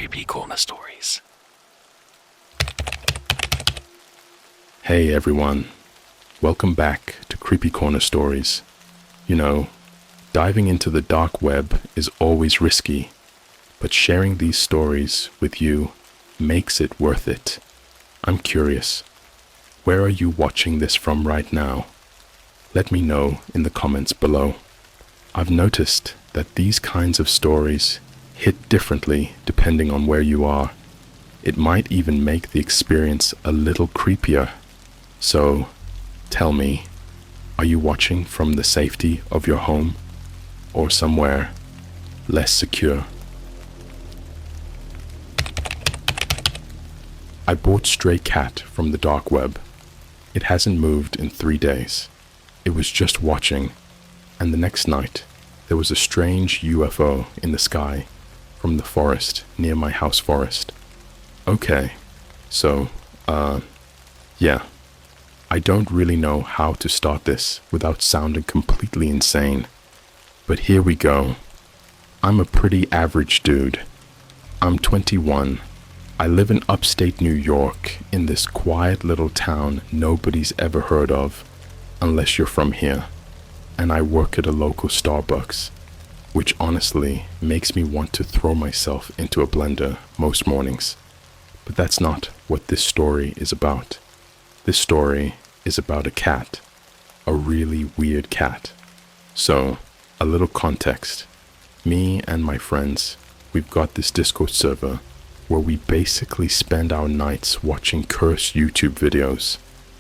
CreepyCorner stories. Hey everyone, welcome back to CreepyCorner stories. You know, diving into the dark web is always risky, but sharing these stories with you makes it worth it. I'm curious, where are you watching this from right now? Let me know in the comments below. I've noticed that these kinds of stories hit differently depending on where you are. It might even make the experience a little creepier. So, tell me, are you watching from the safety of your home or somewhere less secure? I bought Stray Cat from the dark web. It hasn't moved in 3 days. It was just watching, and the next night there was a strange UFO in the sky from the forest near my house forest. Okay, so, yeah. I don't really know how to start this without sounding completely insane. But here we go. I'm a pretty average dude. I'm 21. I live in upstate New York in this quiet little town nobody's ever heard of, unless you're from here. And I work at a local Starbucks, which honestly makes me want to throw myself into a blender most mornings. But that's not what this story is about. This story is about a cat, a really weird cat. So, a little context. Me and my friends, we've got this Discord server where we basically spend our nights watching cursed YouTube videos,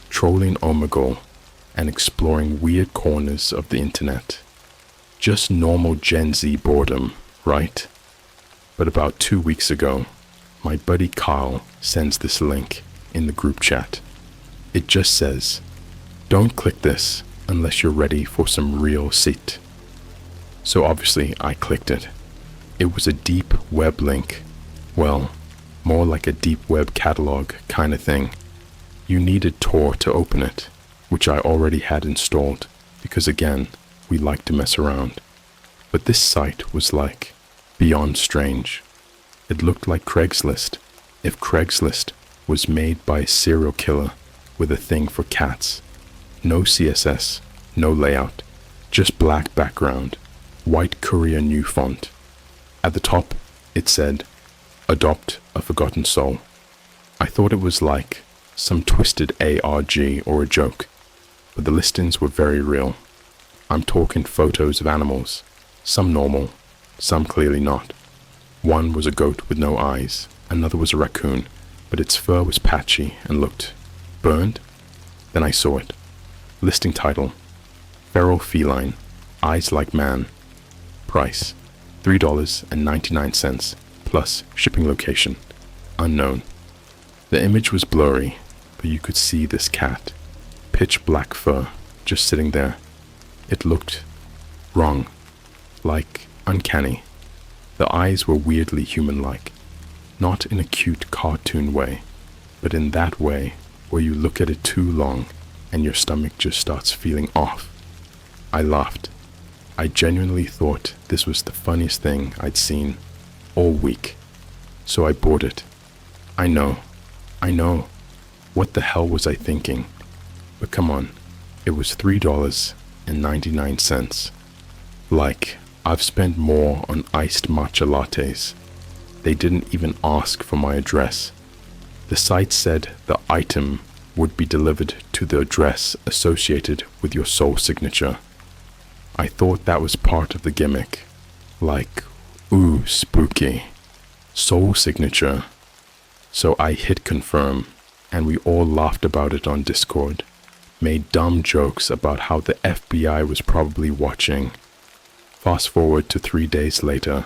trolling Omegle, and exploring weird corners of the internet. Just normal Gen Z boredom, right? But about 2 weeks ago, my buddy Carl sends this link in the group chat. It just says, "Don't click this unless you're ready for some real shit." So obviously I clicked it. It was a deep web link. Well, more like a deep web catalog kind of thing. You needed Tor to open it, which I already had installed because again, we like to mess around. But this site was like beyond strange. It looked like Craigslist, if Craigslist was made by a serial killer with a thing for cats. No CSS, no layout, just black background, white Courier New font. At the top, it said, "Adopt a Forgotten Soul." I thought it was like some twisted ARG or a joke, but the listings were very real. I'm talking photos of animals, some normal, some clearly not. One was a goat with no eyes, another was a raccoon, but its fur was patchy and looked burned. Then I saw it. Listing title, Feral Feline, Eyes Like Man. Price, $3.99 plus shipping location, unknown. The image was blurry, but you could see this cat, pitch black fur, just sitting there. It looked wrong, like uncanny. The eyes were weirdly human-like, not in a cute cartoon way, but in that way where you look at it too long and your stomach just starts feeling off. I laughed. I genuinely thought this was the funniest thing I'd seen all week. So I bought it. I know. What the hell was I thinking? But come on, it was $3.99. Like, I've spent more on iced matcha lattes. They didn't even ask for my address. The site said the item would be delivered to the address associated with your soul signature. I thought that was part of the gimmick. Like, ooh, spooky. Soul signature. So I hit confirm, and we all laughed about it on Discord, made dumb jokes about how the FBI was probably watching. Fast forward to 3 days later.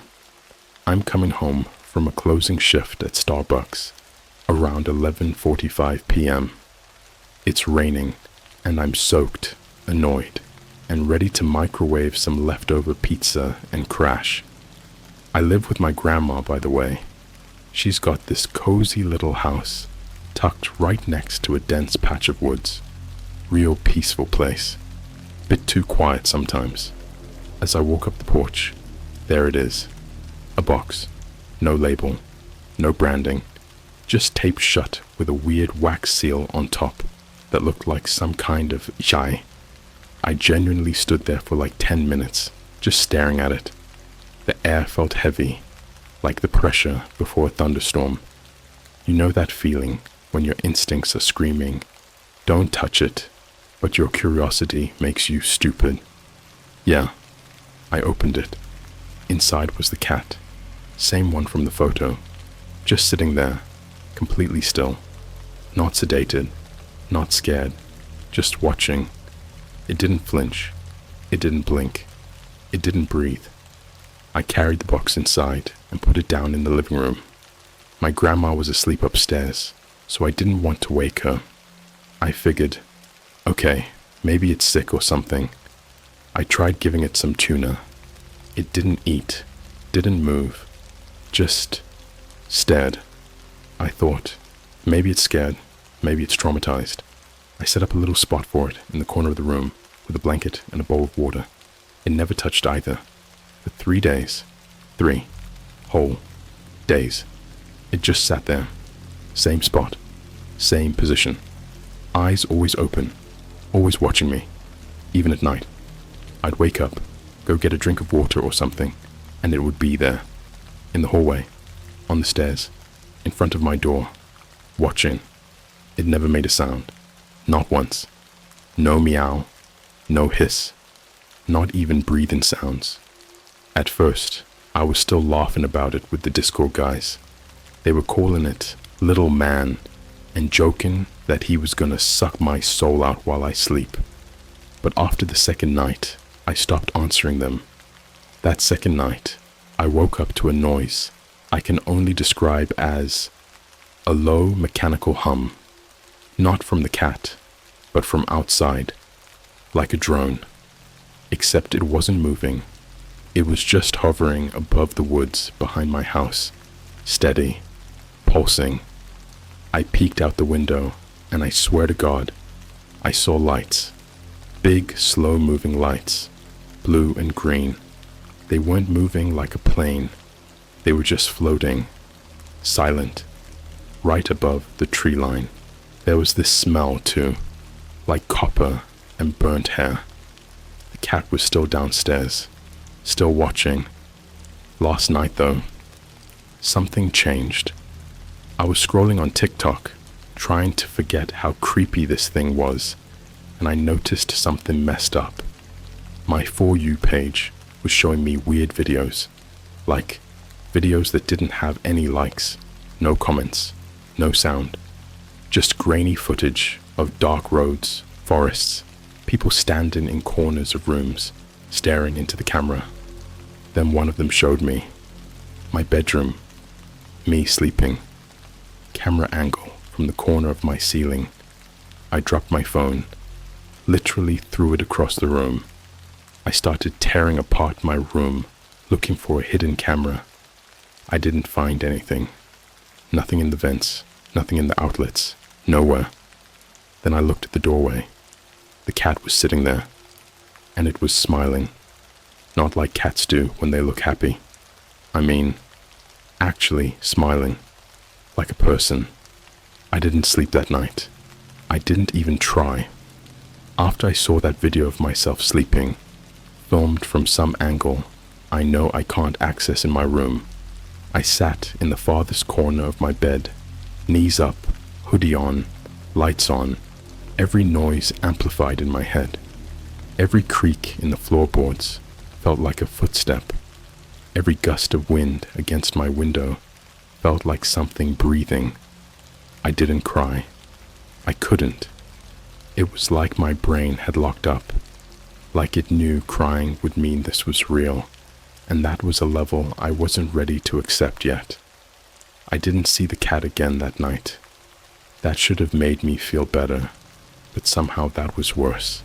I'm coming home from a closing shift at Starbucks around 11:45 p.m. It's raining, and I'm soaked, annoyed, and ready to microwave some leftover pizza and crash. I live with my grandma, by the way. She's got this cozy little house tucked right next to a dense patch of woods. Real peaceful place. Bit too quiet sometimes. As I walk up the porch, there it is. A box. No label. no branding, just taped shut with a weird wax seal on top that looked like some kind of eye. I genuinely stood there for like 10 minutes, just staring at it. The air felt heavy, like the pressure before a thunderstorm. You know that feeling when your instincts are screaming, "Don't touch it," but your curiosity makes you stupid. Yeah, I opened it. Inside was the cat, same one from the photo, just sitting there, completely still, not sedated, not scared, just watching. It didn't flinch, it didn't blink, it didn't breathe. I carried the box inside and put it down in the living room. My grandma was asleep upstairs, so I didn't want to wake her. I figured, okay, maybe it's sick or something. I tried giving it some tuna. It didn't eat, didn't move, just stared. I thought, maybe it's scared, maybe it's traumatized. I set up a little spot for it in the corner of the room with a blanket and a bowl of water. It never touched either. For 3 days, 3 whole days, it just sat there. Same spot, same position. Eyes always open, always watching me, even at night. I'd wake up, go get a drink of water or something, and it would be there, in the hallway, on the stairs, in front of my door, watching. It never made a sound, not once. No meow, no hiss, not even breathing sounds. At first, I was still laughing about it with the Discord guys. They were calling it Little Man and joking that he was gonna suck my soul out while I sleep. But after the second night, I stopped answering them. That second night, I woke up to a noise I can only describe as a low mechanical hum, not from the cat, but from outside, like a drone, except it wasn't moving. It was just hovering above the woods behind my house, steady, pulsing. I peeked out the window, and I swear to God, I saw lights, big, slow-moving lights, blue and green. They weren't moving like a plane. They were just floating, silent, right above the tree line. There was this smell, too, like copper and burnt hair. The cat was still downstairs, still watching. Last night, though, something changed. I was scrolling on TikTok, trying to forget how creepy this thing was, and I noticed something messed up. My For You page was showing me weird videos, like videos that didn't have any likes, no comments, no sound, just grainy footage of dark roads, forests, people standing in corners of rooms, staring into the camera. Then one of them showed me my bedroom, me sleeping, camera angle from the corner of my ceiling. I dropped my phone, literally threw it across the room. I started tearing apart my room, looking for a hidden camera. I didn't find anything. Nothing in the vents, nothing in the outlets, nowhere. Then I looked at the doorway. The cat was sitting there, and it was smiling. Not like cats do when they look happy. I mean, actually smiling, like a person. I didn't sleep that night. I didn't even try. After I saw that video of myself sleeping, filmed from some angle I know I can't access in my room, I sat in the farthest corner of my bed, knees up, hoodie on, lights on, every noise amplified in my head. Every creak in the floorboards felt like a footstep. Every gust of wind against my window felt like something breathing. I didn't cry. I couldn't. It was like my brain had locked up, like it knew crying would mean this was real, and that was a level I wasn't ready to accept yet. I didn't see the cat again that night. That should have made me feel better, but somehow that was worse.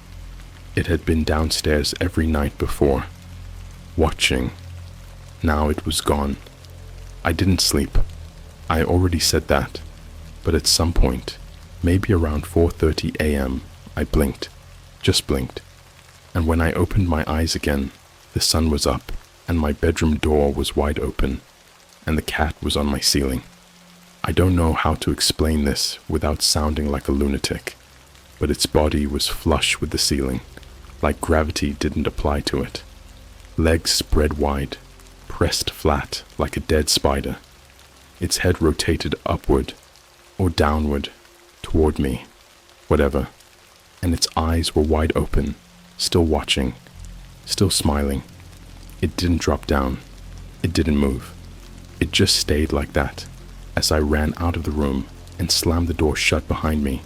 It had been downstairs every night before, watching. Now it was gone. I didn't sleep. I already said that, but at some point, maybe around 4:30 a.m., I blinked, just blinked. And when I opened my eyes again, the sun was up, and my bedroom door was wide open, and the cat was on my ceiling. I don't know how to explain this without sounding like a lunatic, but its body was flush with the ceiling, like gravity didn't apply to it. Legs spread wide, pressed flat like a dead spider. Its head rotated upward or downward toward me, whatever, and its eyes were wide open, still watching, still smiling. It didn't drop down. It didn't move. It just stayed like that as I ran out of the room and slammed the door shut behind me,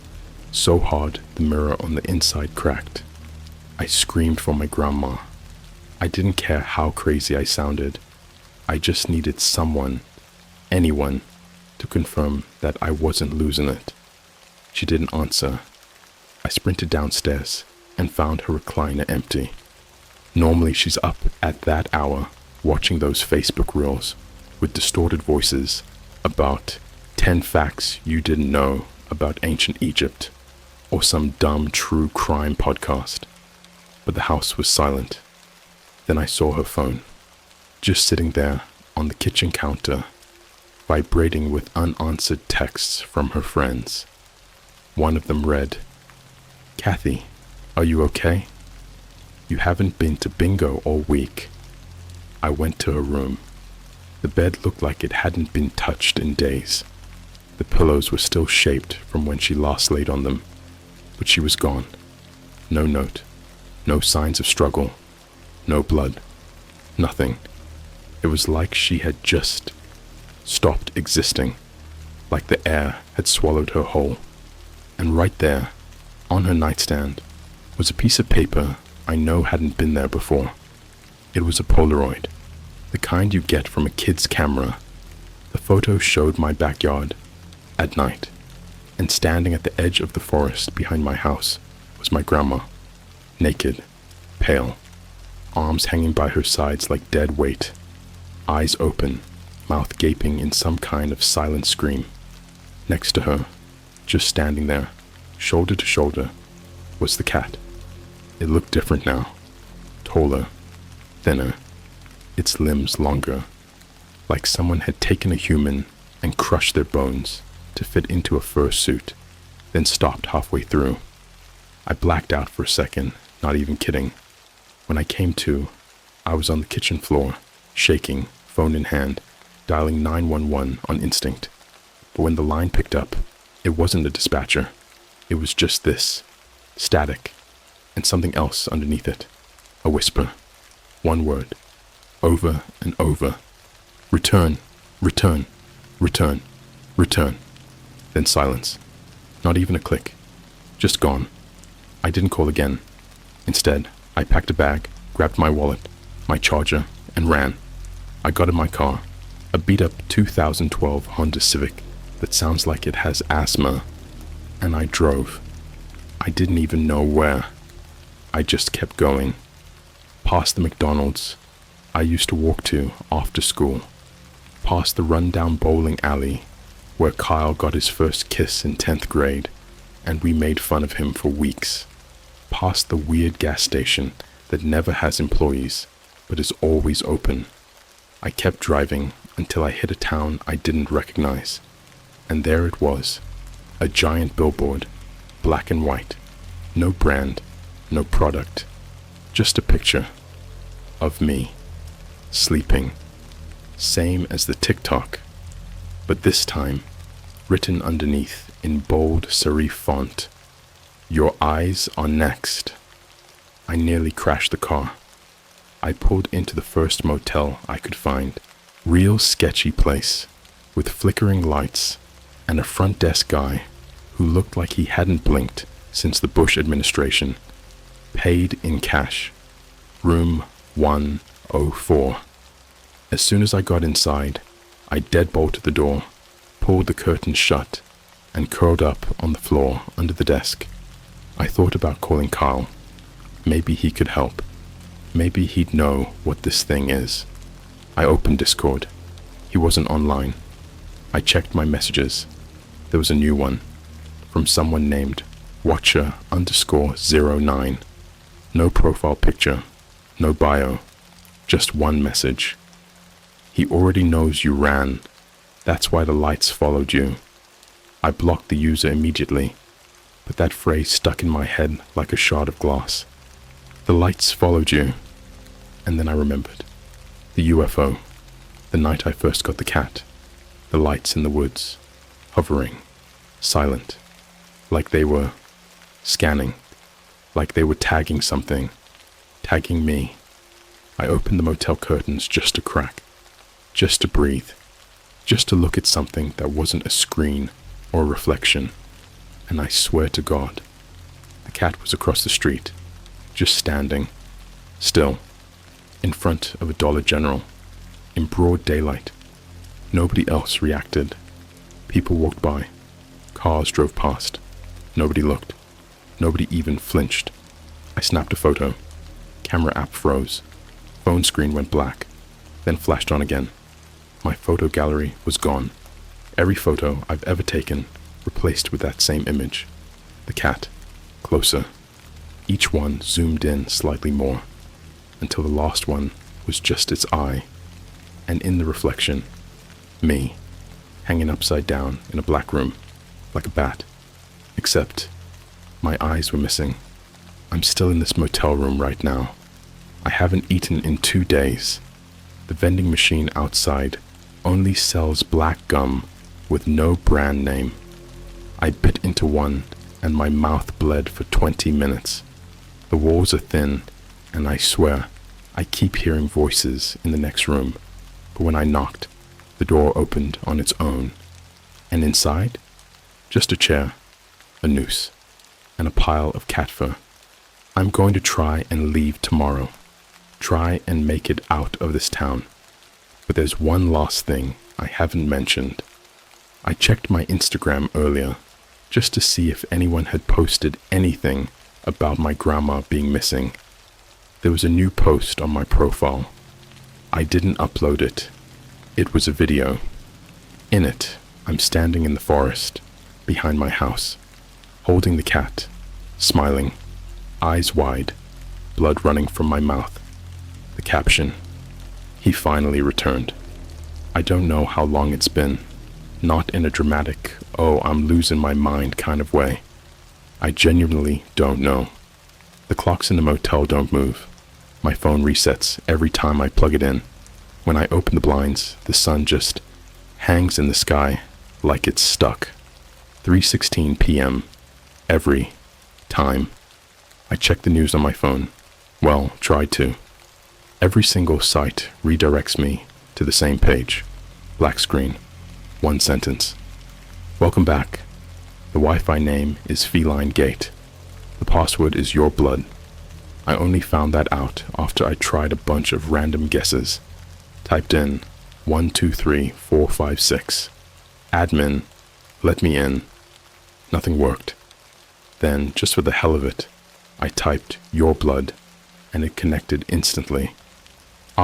so hard the mirror on the inside cracked. I screamed for my grandma. I didn't care how crazy I sounded. I just needed someone, anyone, to confirm that I wasn't losing it. She didn't answer. I sprinted downstairs and found her recliner empty. Normally she's up at that hour watching those Facebook reels with distorted voices about 10 facts you didn't know about ancient Egypt or some dumb true crime podcast. But the house was silent. Then I saw her phone, just sitting there on the kitchen counter, vibrating with unanswered texts from her friends. One of them read, "Kathy, are you okay? You haven't been to bingo all week." I went to her room. The bed looked like it hadn't been touched in days. The pillows were still shaped from when she last laid on them, but she was gone. No note, no signs of struggle, no blood, nothing. It was like she had just stopped existing, like the air had swallowed her whole. And right there, on her nightstand, was a piece of paper I know hadn't been there before. It was a Polaroid, the kind you get from a kid's camera. The photo showed my backyard at night, and standing at the edge of the forest behind my house was my grandma, naked, pale, arms hanging by her sides like dead weight, eyes open, mouth gaping in some kind of silent scream. Next to her, just standing there, shoulder to shoulder, was the cat. It looked different now, taller, thinner, its limbs longer, like someone had taken a human and crushed their bones to fit into a fur suit, then stopped halfway through. I blacked out for a second, not even kidding. When I came to, I was on the kitchen floor, shaking, phone in hand, dialing 911 on instinct. But when the line picked up, it wasn't a dispatcher. It was just this, static, and something else underneath it. A whisper. One word. Over and over. Return, return, return, return. Then silence. Not even a click. Just gone. I didn't call again. Instead, I packed a bag, grabbed my wallet, my charger, and ran. I got in my car, a beat-up 2012 Honda Civic that sounds like it has asthma, and I drove. I didn't even know where. I just kept going. Past the McDonald's I used to walk to after school, past the rundown bowling alley where Kyle got his first kiss in 10th grade, and we made fun of him for weeks, past the weird gas station that never has employees, but is always open. I kept driving until I hit a town I didn't recognize, and there it was, a giant billboard, black and white, no brand, no product, just a picture of me, sleeping, same as the TikTok, but this time written underneath in bold serif font, "Your eyes are next." I nearly crashed the car. I pulled into the first motel I could find, real sketchy place, with flickering lights and a front desk guy who looked like he hadn't blinked since the Bush administration. Paid in cash. Room 104. As soon as I got inside, I deadbolted the door, pulled the curtain shut, and curled up on the floor under the desk. I thought about calling Kyle. Maybe he could help. Maybe he'd know what this thing is. I opened Discord. He wasn't online. I checked my messages. There was a new one, from someone named Watcher_09. No profile picture, no bio, just one message. "He already knows you ran. That's why the lights followed you. I blocked the user immediately, but that phrase stuck in my head like a shard of glass. The lights followed you. And then I remembered. The UFO. The night I first got the cat. The lights in the woods. Hovering. Silent. Like they were scanning. Like they were tagging something. Tagging me. I opened the motel curtains just to crack. Just to breathe. Just to look at something that wasn't a screen or a reflection. And I swear to God, the cat was across the street, just standing, still, in front of a Dollar General, in broad daylight. Nobody else reacted. People walked by. Cars drove past. Nobody looked. Nobody even flinched. I snapped a photo. Camera app froze. Phone screen went black, then flashed on again. My photo gallery was gone. Every photo I've ever taken replaced with that same image. The cat, closer. Each one zoomed in slightly more, until the last one was just its eye. And in the reflection, me, hanging upside down in a black room, like a bat. Except, my eyes were missing. I'm still in this motel room right now. I haven't eaten in 2 days. The vending machine outside only sells black gum with no brand name. I bit into one and my mouth bled for 20 minutes. The walls are thin, and I swear I keep hearing voices in the next room. But when I knocked, the door opened on its own. And inside, just a chair, a noose, and a pile of cat fur. I'm going to try and leave tomorrow. Try and make it out of this town. But there's one last thing I haven't mentioned. I checked my Instagram earlier just to see if anyone had posted anything about my grandma being missing. There was a new post on my profile. I didn't upload it. It was a video. In it, I'm standing in the forest, behind my house, holding the cat, smiling, eyes wide, blood running from my mouth. The caption, "He finally returned." I don't know how long it's been. Not in a dramatic, oh, I'm losing my mind kind of way. I genuinely don't know. The clocks in the motel don't move. My phone resets every time I plug it in. When I open the blinds, the sun just hangs in the sky like it's stuck. 3:16 p.m. every time. I check the news on my phone. Well, tried to. Every single site redirects me to the same page. Black screen. One sentence. Welcome back. The Wi-Fi name is Feline Gate. The password is your blood. I only found that out after I tried a bunch of random guesses. Typed in 123456. Admin, let me in. Nothing worked. Then, just for the hell of it, I typed your blood, and it connected instantly.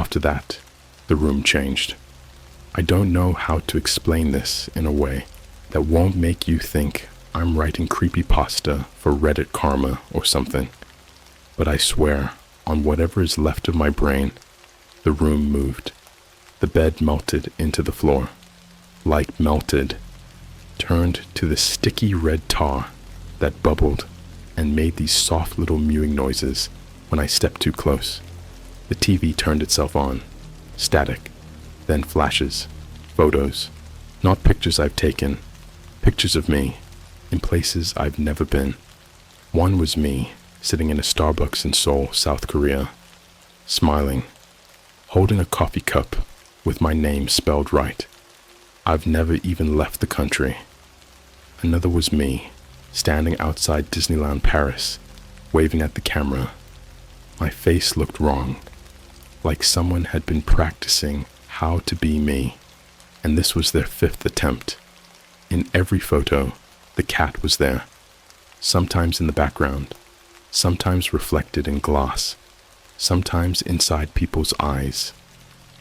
After that, the room changed. I don't know how to explain this in a way that won't make you think I'm writing creepypasta for Reddit karma or something. But I swear, on whatever is left of my brain, the room moved. The bed melted into the floor. Light melted, turned to the sticky red tar that bubbled and made these soft little mewing noises when I stepped too close. The TV turned itself on. Static. Then flashes. Photos. Not pictures I've taken. Pictures of me. In places I've never been. One was me, sitting in a Starbucks in Seoul, South Korea. Smiling. Holding a coffee cup with my name spelled right. I've never even left the country. Another was me, standing outside Disneyland Paris, waving at the camera. My face looked wrong, like someone had been practicing how to be me, and this was their 5th attempt. In every photo, the cat was there, sometimes in the background, sometimes reflected in glass, sometimes inside people's eyes.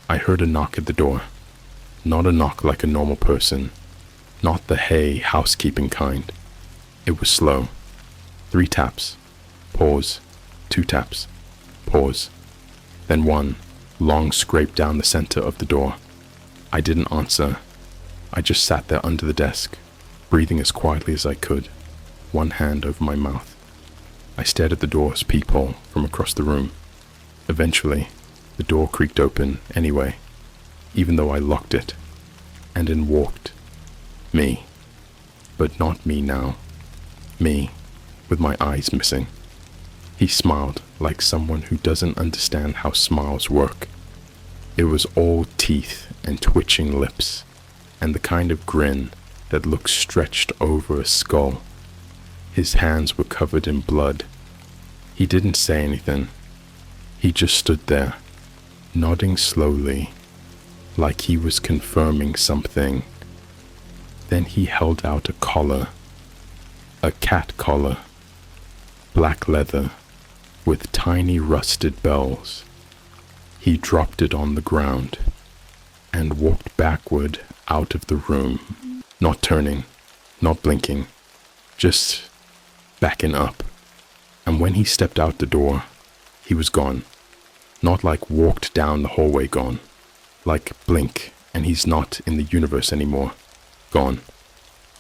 I heard a knock at the door, not a knock like a normal person, not the hey housekeeping kind. It was slow. 3 taps, pause, 2 taps, pause, then one long scrape down the center of the door. I didn't answer. I just sat there under the desk, breathing as quietly as I could, one hand over my mouth. I stared at the door's peephole from across the room. Eventually, the door creaked open anyway, even though I locked it, and in walked me. But not me now. Me, with my eyes missing. He smiled like someone who doesn't understand how smiles work. It was all teeth and twitching lips, and the kind of grin that looks stretched over a skull. His hands were covered in blood. He didn't say anything. He just stood there, nodding slowly, like he was confirming something. Then he held out a collar, a cat collar, black leather, with tiny rusted bells. He dropped it on the ground and walked backward out of the room, not turning, not blinking, just backing up. And when he stepped out the door, he was gone. Not like walked down the hallway gone, like blink and he's not in the universe anymore. Gone.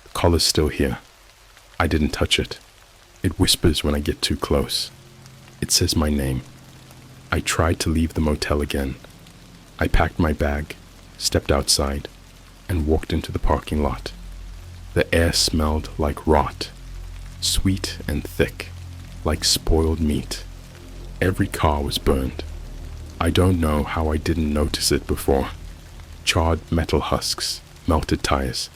The collar's still here. I didn't touch it. It whispers when I get too close. It says my name. I tried to leave the motel again. I packed my bag, stepped outside, and walked into the parking lot. The air smelled like rot, sweet and thick, like spoiled meat. Every car was burned. I don't know how I didn't notice it before. Charred metal husks, melted tires,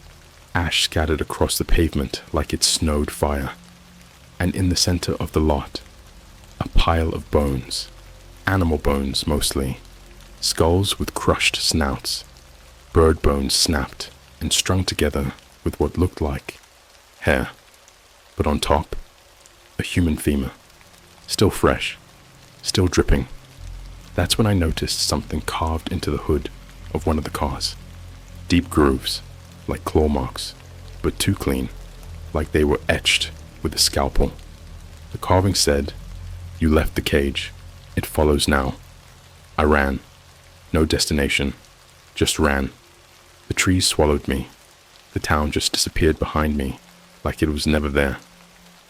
ash scattered across the pavement like it snowed fire. And in the center of the lot, a pile of bones, animal bones mostly, skulls with crushed snouts, bird bones snapped and strung together with what looked like hair. But on top, a human femur, still fresh, still dripping. That's when I noticed something carved into the hood of one of the cars. Deep grooves, like claw marks, but too clean, like they were etched with a scalpel. The carving said, "You left the cage. It follows now." I ran. No destination. Just ran. The trees swallowed me. The town just disappeared behind me, like it was never there.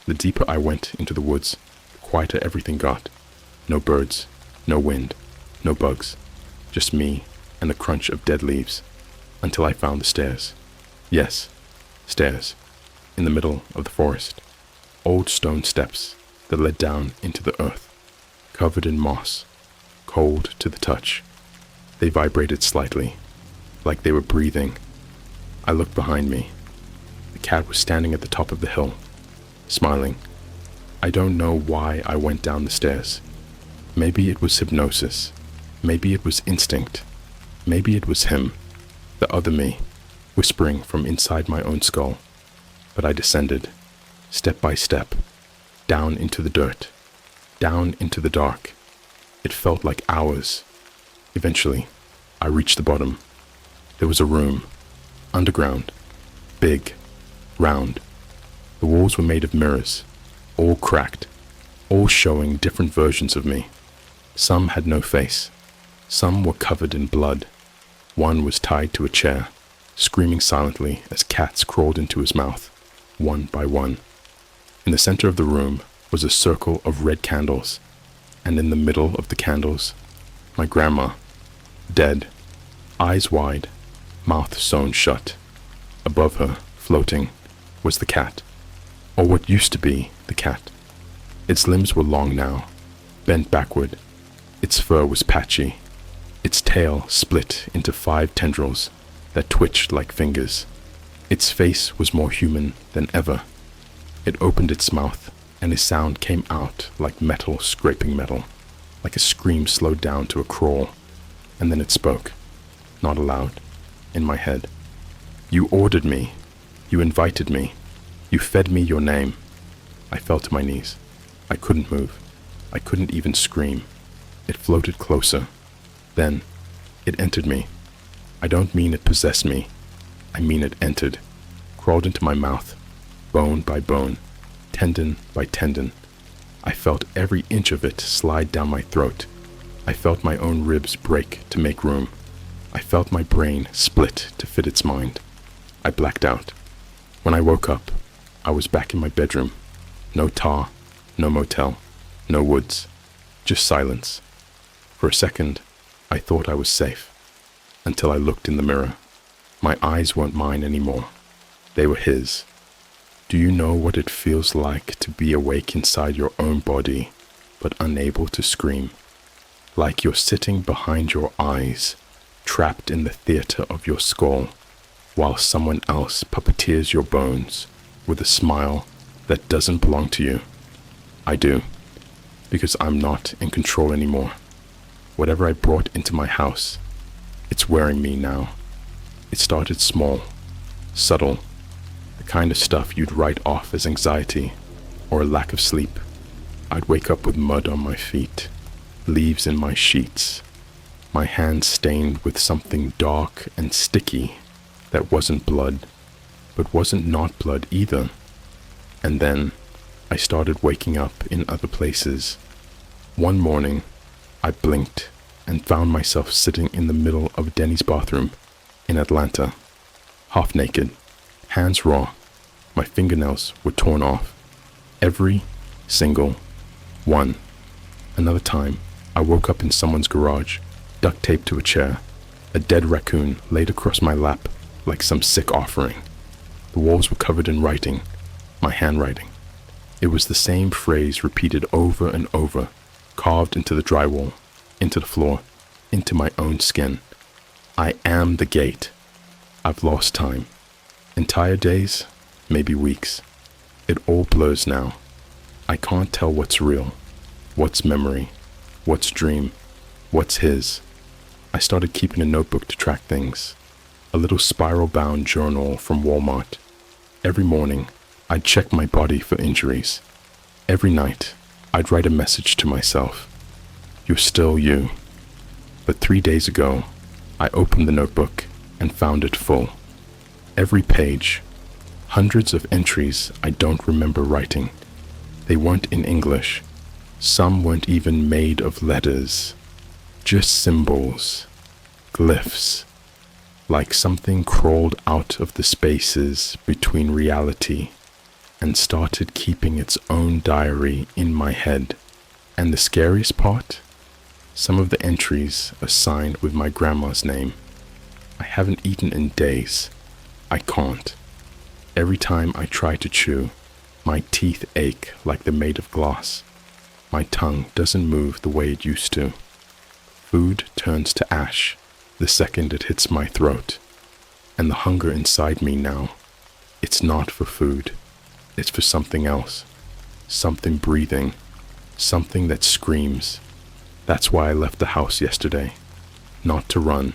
The deeper I went into the woods, the quieter everything got. No birds, no wind, no bugs. Just me and the crunch of dead leaves, until I found the stairs. Yes, stairs, in the middle of the forest. Old stone steps that led down into the earth, covered in moss, cold to the touch. They vibrated slightly, like they were breathing. I looked behind me. The cat was standing at the top of the hill, smiling. I don't know why I went down the stairs. Maybe it was hypnosis. Maybe it was instinct. Maybe it was him, the other me, whispering from inside my own skull. But I descended, step by step, down into the dirt, down into the dark. It felt like hours. Eventually, I reached the bottom. There was a room, underground, big, round. The walls were made of mirrors, all cracked, all showing different versions of me. Some had no face. Some were covered in blood. One was tied to a chair, screaming silently as cats crawled into his mouth, one by one. In the center of the room was a circle of red candles, and in the middle of the candles, my grandma, dead, eyes wide, mouth sewn shut. Above her, floating, was the cat, or what used to be the cat. Its limbs were long now, bent backward. Its fur was patchy. Its tail split into 5 tendrils that twitched like fingers. Its face was more human than ever. It opened its mouth, and a sound came out like metal scraping metal, like a scream slowed down to a crawl. And then it spoke, not aloud, in my head. "You ordered me. You invited me. You fed me your name." I fell to my knees. I couldn't move. I couldn't even scream. It floated closer. Then, it entered me. I don't mean it possessed me. I mean it entered, crawled into my mouth, bone by bone, tendon by tendon. I felt every inch of it slide down my throat. I felt my own ribs break to make room. I felt my brain split to fit its mind. I blacked out. When I woke up, I was back in my bedroom. No tar, no motel, no woods, just silence. For a second, I thought I was safe, until I looked in the mirror. My eyes weren't mine anymore. They were his. Do you know what it feels like to be awake inside your own body, but unable to scream? Like you're sitting behind your eyes, trapped in the theater of your skull, while someone else puppeteers your bones with a smile that doesn't belong to you. I do, because I'm not in control anymore. Whatever I brought into my house, it's wearing me now. It started small, subtle, the kind of stuff you'd write off as anxiety or a lack of sleep. I'd wake up with mud on my feet, leaves in my sheets, my hands stained with something dark and sticky that wasn't blood, but wasn't not blood either. And then I started waking up in other places. One morning, I blinked and found myself sitting in the middle of Denny's bathroom in Atlanta, half naked, hands raw. My fingernails were torn off. Every single one. Another time, I woke up in someone's garage, duct taped to a chair, a dead raccoon laid across my lap like some sick offering. The walls were covered in writing, my handwriting. It was the same phrase repeated over and over, carved into the drywall, into the floor, into my own skin. I am the gate. I've lost time. Entire days, maybe weeks. It all blurs now. I can't tell what's real, what's memory, what's dream, what's his. I started keeping a notebook to track things, a little spiral-bound journal from Walmart. Every morning, I'd check my body for injuries. Every night, I'd write a message to myself. You're still you. But 3 days ago, I opened the notebook and found it full. Every page, hundreds of entries I don't remember writing. They weren't in English. Some weren't even made of letters. Just symbols, glyphs, like something crawled out of the spaces between reality and started keeping its own diary in my head. And the scariest part? Some of the entries are signed with my grandma's name. I haven't eaten in days. I can't. Every time I try to chew, my teeth ache like they're made of glass. My tongue doesn't move the way it used to. Food turns to ash the second it hits my throat. And the hunger inside me now, it's not for food. It's for something else. Something breathing. Something that screams. That's why I left the house yesterday. Not to run,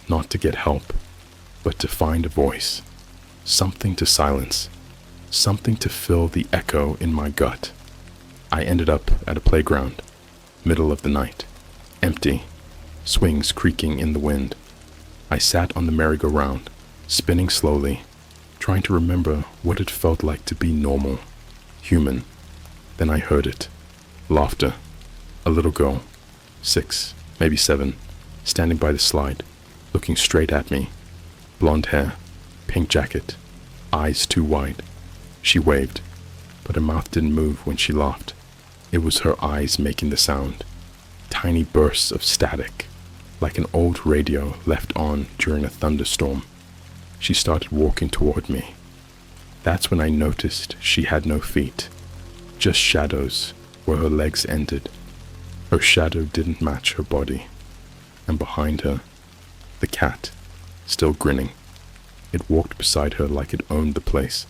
not to get help, but to find a voice. Something to silence. Something to fill the echo in my gut. I ended up at a playground, middle of the night, empty, swings creaking in the wind. I sat on the merry-go-round, spinning slowly, trying to remember what it felt like to be normal, human. Then I heard it. Laughter. A little girl, 6, maybe 7, standing by the slide, looking straight at me. Blonde hair, pink jacket, eyes too wide. She waved, but her mouth didn't move when she laughed. It was her eyes making the sound. Tiny bursts of static, like an old radio left on during a thunderstorm. She started walking toward me. That's when I noticed she had no feet, just shadows where her legs ended. Her shadow didn't match her body. And behind her, the cat, still grinning. It walked beside her like it owned the place.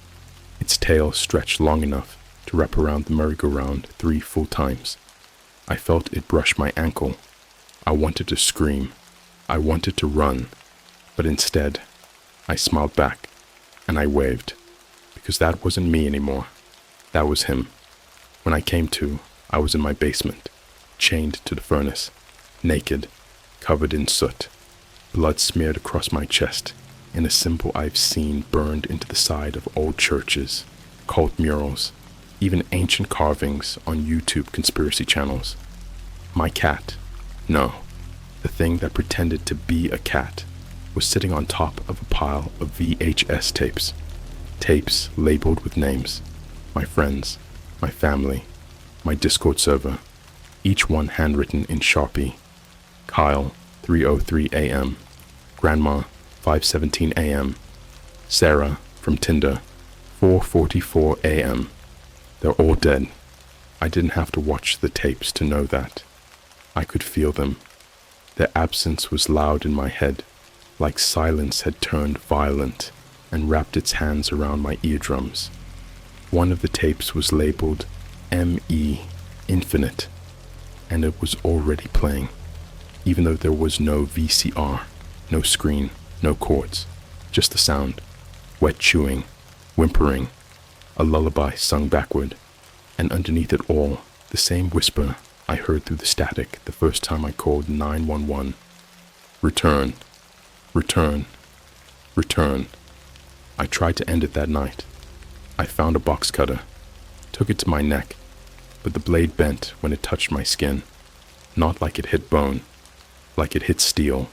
Its tail stretched long enough to wrap around the merry-go-round 3 full times. I felt it brush my ankle. I wanted to scream. I wanted to run. But instead, I smiled back, and I waved, because that wasn't me anymore. That was him. When I came to, I was in my basement, chained to the furnace, naked, covered in soot, blood smeared across my chest, in a symbol I've seen burned into the side of old churches, cult murals, even ancient carvings on YouTube conspiracy channels. My cat. No, the thing that pretended to be a cat. was sitting on top of a pile of VHS tapes. Tapes labeled with names. My friends, my family, my Discord server, each one handwritten in Sharpie. Kyle, 3:03 a.m. Grandma, 5:17 a.m. Sarah, from Tinder, 4:44 a.m. They're all dead. I didn't have to watch the tapes to know that. I could feel them. Their absence was loud in my head, like silence had turned violent and wrapped its hands around my eardrums. One of the tapes was labeled M.E. Infinite, and it was already playing, even though there was no VCR, no screen, no chords, just the sound, wet chewing, whimpering, a lullaby sung backward, and underneath it all, the same whisper I heard through the static the first time I called 911. Return, return, return. I tried to end it that night. I found a box cutter, took it to my neck, but the blade bent when it touched my skin. Not like it hit bone, like it hit steel.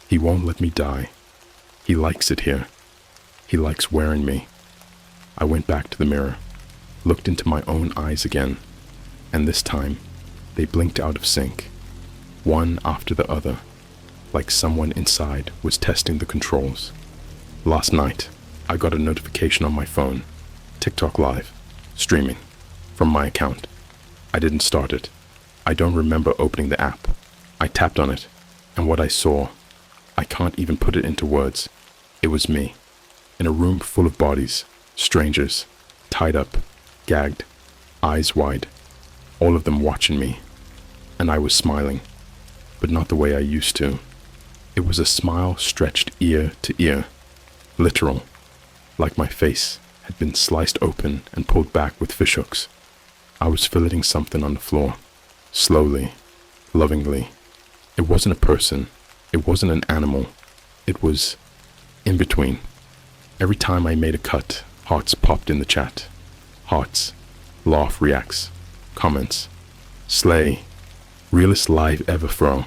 He won't let me die. He likes it here. He likes wearing me. I went back to the mirror, looked into my own eyes again, and this time, they blinked out of sync, one after the other, like someone inside was testing the controls. Last night, I got a notification on my phone, TikTok Live, streaming, from my account. I didn't start it. I don't remember opening the app. I tapped on it, and what I saw, I can't even put it into words. It was me, in a room full of bodies, strangers, tied up, gagged, eyes wide, all of them watching me, and I was smiling, but not the way I used to. It was a smile stretched ear to ear, literal, like my face had been sliced open and pulled back with fishhooks. I was filleting something on the floor, slowly, lovingly. It wasn't a person, it wasn't an animal, it was in between. Every time I made a cut, hearts popped in the chat. Hearts, laugh reacts, comments, slay, realest live ever fro.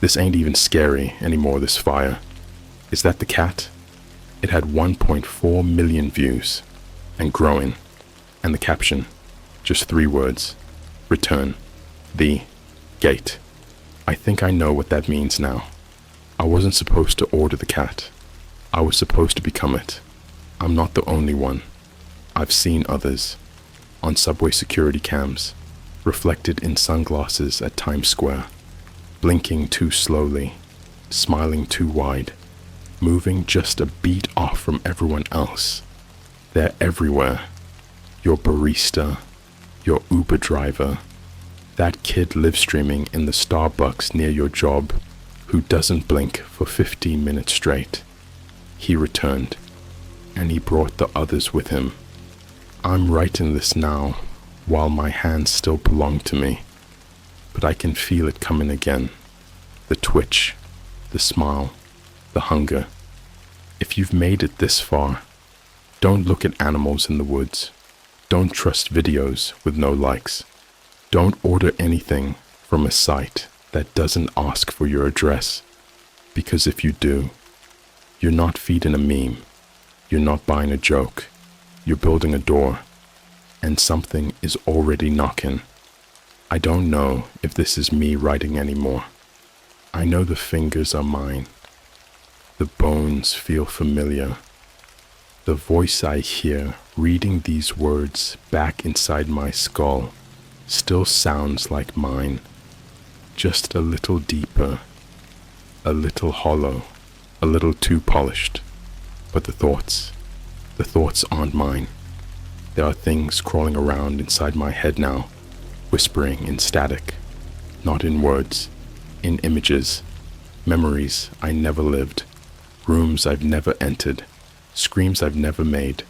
This ain't even scary anymore, this fire. Is that the cat? It had 1.4 million views, and growing, and the caption, just 3 words, return, the gate. I think I know what that means now. I wasn't supposed to order the cat. I was supposed to become it. I'm not the only one. I've seen others, on subway security cams, reflected in sunglasses at Times Square, blinking too slowly, smiling too wide, moving just a beat off from everyone else. They're everywhere. Your barista, your Uber driver, that kid live streaming in the Starbucks near your job who doesn't blink for 15 minutes straight. He returned, and he brought the others with him. I'm writing this now while my hands still belong to me, but I can feel it coming again. The twitch, the smile, the hunger. If you've made it this far, don't look at animals in the woods. Don't trust videos with no likes. Don't order anything from a site that doesn't ask for your address, because if you do, you're not feeding a meme, you're not buying a joke, you're building a door, and something is already knocking. I don't know if this is me writing anymore. I know the fingers are mine. The bones feel familiar. The voice I hear reading these words back inside my skull still sounds like mine, just a little deeper, a little hollow, a little too polished. But the thoughts aren't mine. There are things crawling around inside my head now, whispering in static, not in words, in images, memories I never lived, rooms I've never entered, screams I've never made,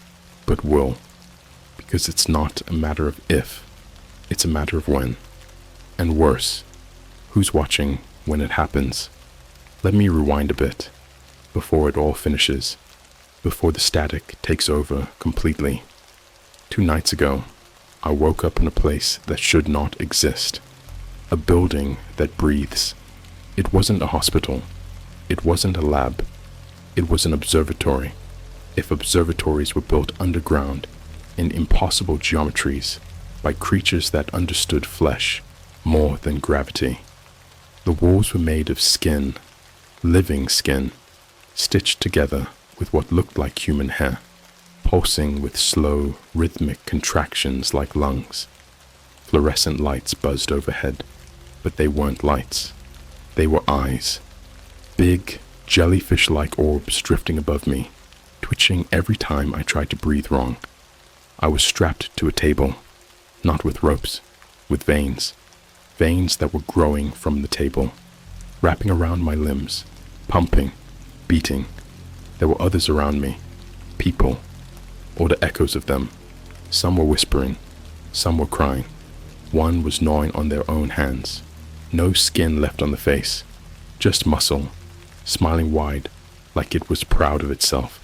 but will, because it's not a matter of if, it's a matter of when. And worse, who's watching when it happens? Let me rewind a bit, before it all finishes, before the static takes over completely. 2 nights ago, I woke up in a place that should not exist. A building that breathes. It wasn't a hospital. It wasn't a lab. It was an observatory, if observatories were built underground in impossible geometries by creatures that understood flesh more than gravity. The walls were made of skin, living skin, stitched together with what looked like human hair, pulsing with slow, rhythmic contractions like lungs. Fluorescent lights buzzed overhead, but they weren't lights. They were eyes. Big, jellyfish-like orbs drifting above me, twitching every time I tried to breathe wrong. I was strapped to a table, not with ropes, with veins. Veins that were growing from the table, wrapping around my limbs, pumping, beating. There were others around me, people, or the echoes of them. Some were whispering, some were crying. One was gnawing on their own hands. No skin left on the face, just muscle, smiling wide like it was proud of itself.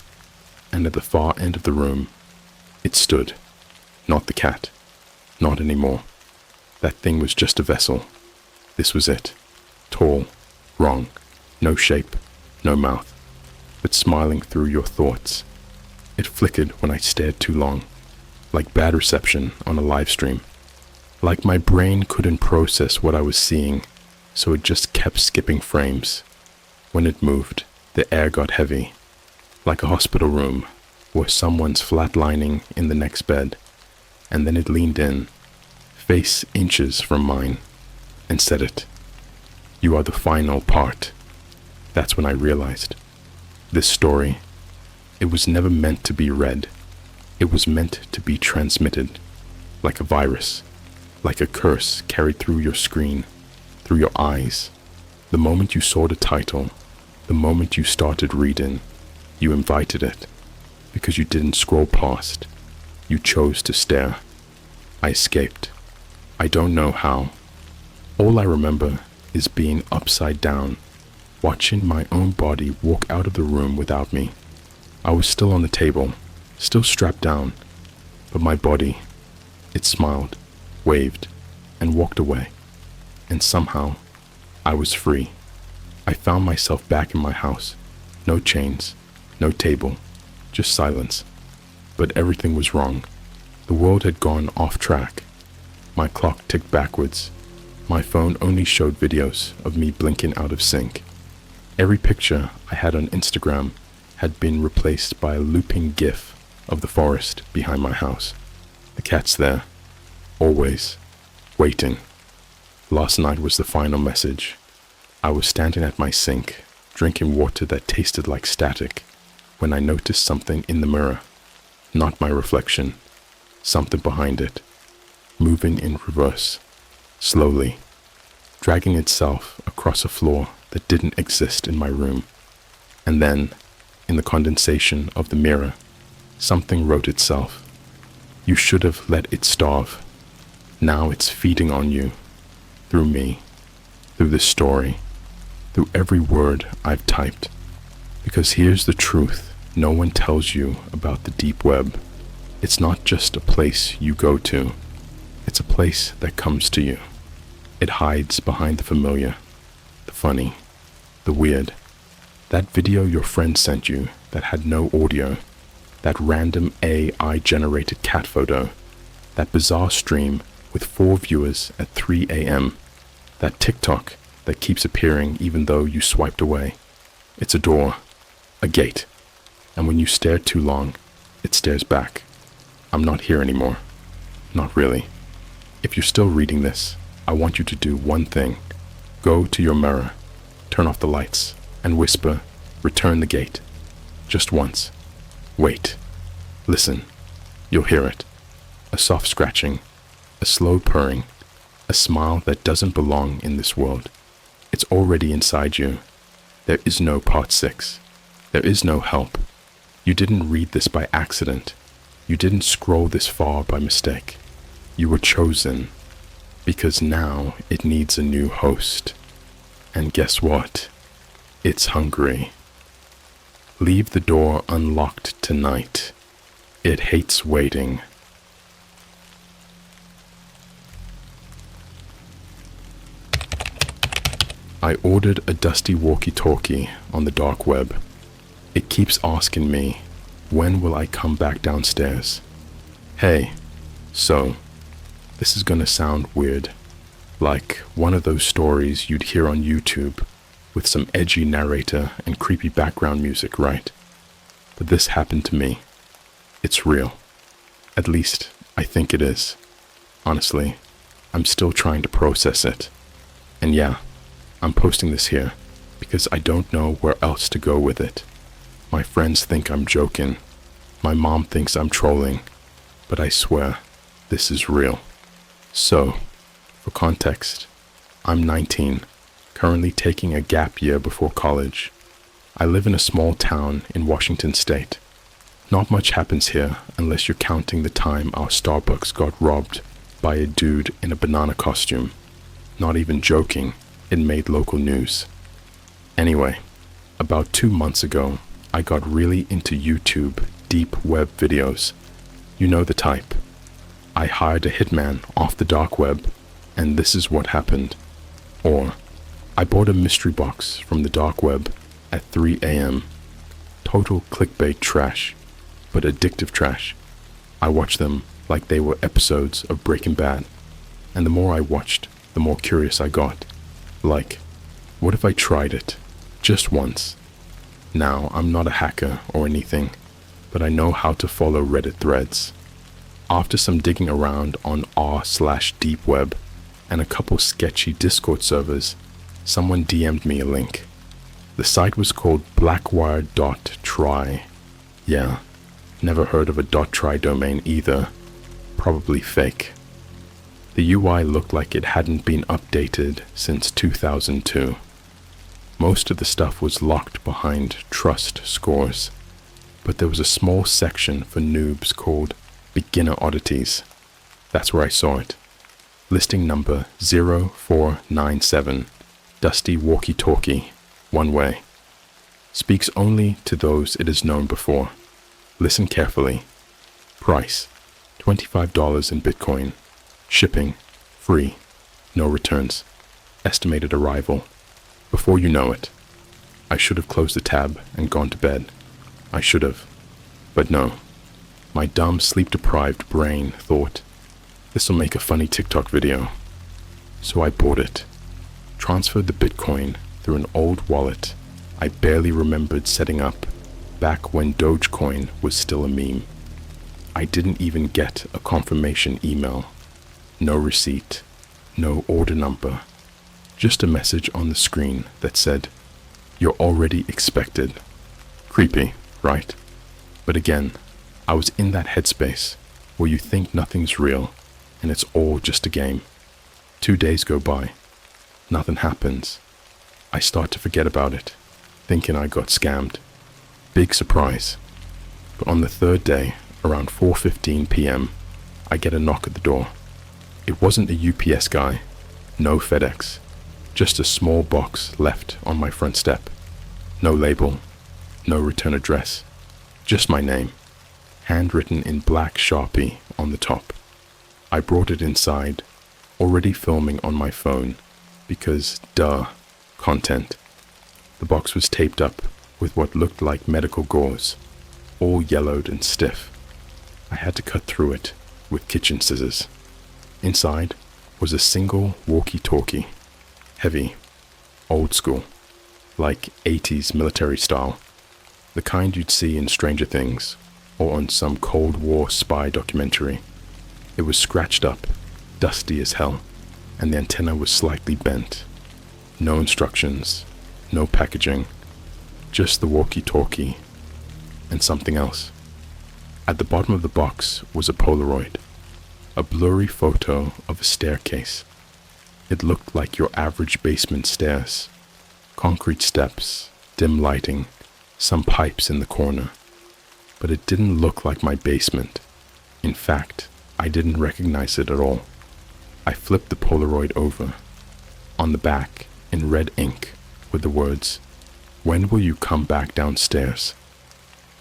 And at the far end of the room, it stood. Not the cat. Not anymore. That thing was just a vessel. This was it. Tall, wrong, no shape, no mouth, but smiling through your thoughts. It flickered when I stared too long, like bad reception on a live stream. Like my brain couldn't process what I was seeing, so it just kept skipping frames. When it moved, the air got heavy, like a hospital room where someone's flatlining in the next bed, and then it leaned in, face inches from mine, and said it. You are the final part. That's when I realized. This story, it was never meant to be read. It was meant to be transmitted, like a virus, like a curse carried through your screen, through your eyes. The moment you saw the title, the moment you started reading, you invited it, because you didn't scroll past. You chose to stare. I escaped. I don't know how. All I remember is being upside down, watching my own body walk out of the room without me. I was still on the table, still strapped down, but my body, it smiled, waved, and walked away. And somehow, I was free. I found myself back in my house. No chains, no table, just silence. But everything was wrong. The world had gone off track. My clock ticked backwards. My phone only showed videos of me blinking out of sync. Every picture I had on Instagram had been replaced by a looping GIF of the forest behind my house. The cat's there, always, waiting. Last night was the final message. I was standing at my sink, drinking water that tasted like static, when I noticed something in the mirror. Not my reflection, something behind it, moving in reverse, slowly, dragging itself across a floor that didn't exist in my room. And then, in the condensation of the mirror, something wrote itself. You should have let it starve. Now it's feeding on you, through me, through this story, through every word I've typed. Because here's the truth no one tells you about the deep web. It's not just a place you go to. It's a place that comes to you. It hides behind the familiar, the funny, the weird. That video your friend sent you that had no audio, that random AI-generated cat photo, that bizarre stream with 4 viewers at 3 a.m., that TikTok that keeps appearing even though you swiped away. It's a door, a gate, and when you stare too long, it stares back. I'm not here anymore. Not really. If you're still reading this, I want you to do one thing. Go to your mirror, turn off the lights, and whisper, return the gate. Just once. Wait. Listen. You'll hear it. A soft scratching, a slow purring, a smile that doesn't belong in this world. It's already inside you. There is no part 6. There is no help. You didn't read this by accident. You didn't scroll this far by mistake. You were chosen, because now it needs a new host. And guess what? It's hungry. Leave the door unlocked tonight. It hates waiting. I ordered a dusty walkie-talkie on the dark web. It keeps asking me, when will I come back downstairs? Hey, so, this is gonna sound weird, like one of those stories you'd hear on YouTube with some edgy narrator and creepy background music, right? But this happened to me. It's real. At least, I think it is. Honestly, I'm still trying to process it. And yeah, I'm posting this here because I don't know where else to go with it. My friends think I'm joking. My mom thinks I'm trolling. But I swear, this is real. So, for context, I'm 19, currently taking a gap year before college. I live in a small town in Washington State. Not much happens here unless you're counting the time our Starbucks got robbed by a dude in a banana costume. Not even joking, it made local news. Anyway, about 2 months ago, I got really into YouTube deep web videos. You know the type. I hired a hitman off the dark web, and this is what happened. Or, I bought a mystery box from the dark web at 3 a.m. Total clickbait trash, but addictive trash. I watched them like they were episodes of Breaking Bad, and the more I watched, the more curious I got. Like, what if I tried it? Just once. Now, I'm not a hacker or anything, but I know how to follow Reddit threads. After some digging around on r/deepweb and a couple sketchy Discord servers, someone DM'd me a link. The site was called blackwire.try. Yeah, never heard of a .try domain either. Probably fake. The UI looked like it hadn't been updated since 2002. Most of the stuff was locked behind trust scores, but there was a small section for noobs called Beginner Oddities. That's where I saw it. Listing number 0497, Dusty Walkie-Talkie, one way. Speaks only to those it has known before. Listen carefully. Price, $25 in Bitcoin. Shipping, free, no returns. Estimated arrival. Before you know it. I should have closed the tab and gone to bed. I should have. But no. My dumb, sleep-deprived brain thought, this'll make a funny TikTok video. So I bought it. Transferred the Bitcoin through an old wallet I barely remembered setting up back when Dogecoin was still a meme. I didn't even get a confirmation email. No receipt. No order number. Just a message on the screen that said, "You're already expected." Creepy, right? But again, I was in that headspace where you think nothing's real and it's all just a game. 2 days go by. Nothing happens. I start to forget about it, thinking I got scammed. Big surprise. But on the third day, around 4:15 p.m., I get a knock at the door. It wasn't a UPS guy, no FedEx, just a small box left on my front step. No label, no return address, just my name, handwritten in black Sharpie on the top. I brought it inside, already filming on my phone, because duh, content. The box was taped up with what looked like medical gauze, all yellowed and stiff. I had to cut through it with kitchen scissors. Inside was a single walkie-talkie, heavy, old school, like 80s military style, the kind you'd see in Stranger Things or on some Cold War spy documentary. It was scratched up, dusty as hell, and the antenna was slightly bent. No instructions, no packaging, just the walkie-talkie and something else. At the bottom of the box was a Polaroid, a blurry photo of a staircase. It looked like your average basement stairs, concrete steps, dim lighting, some pipes in the corner. But it didn't look like my basement. In fact, I didn't recognize it at all. I flipped the Polaroid over. On the back, in red ink, were the words, "When will you come back downstairs?"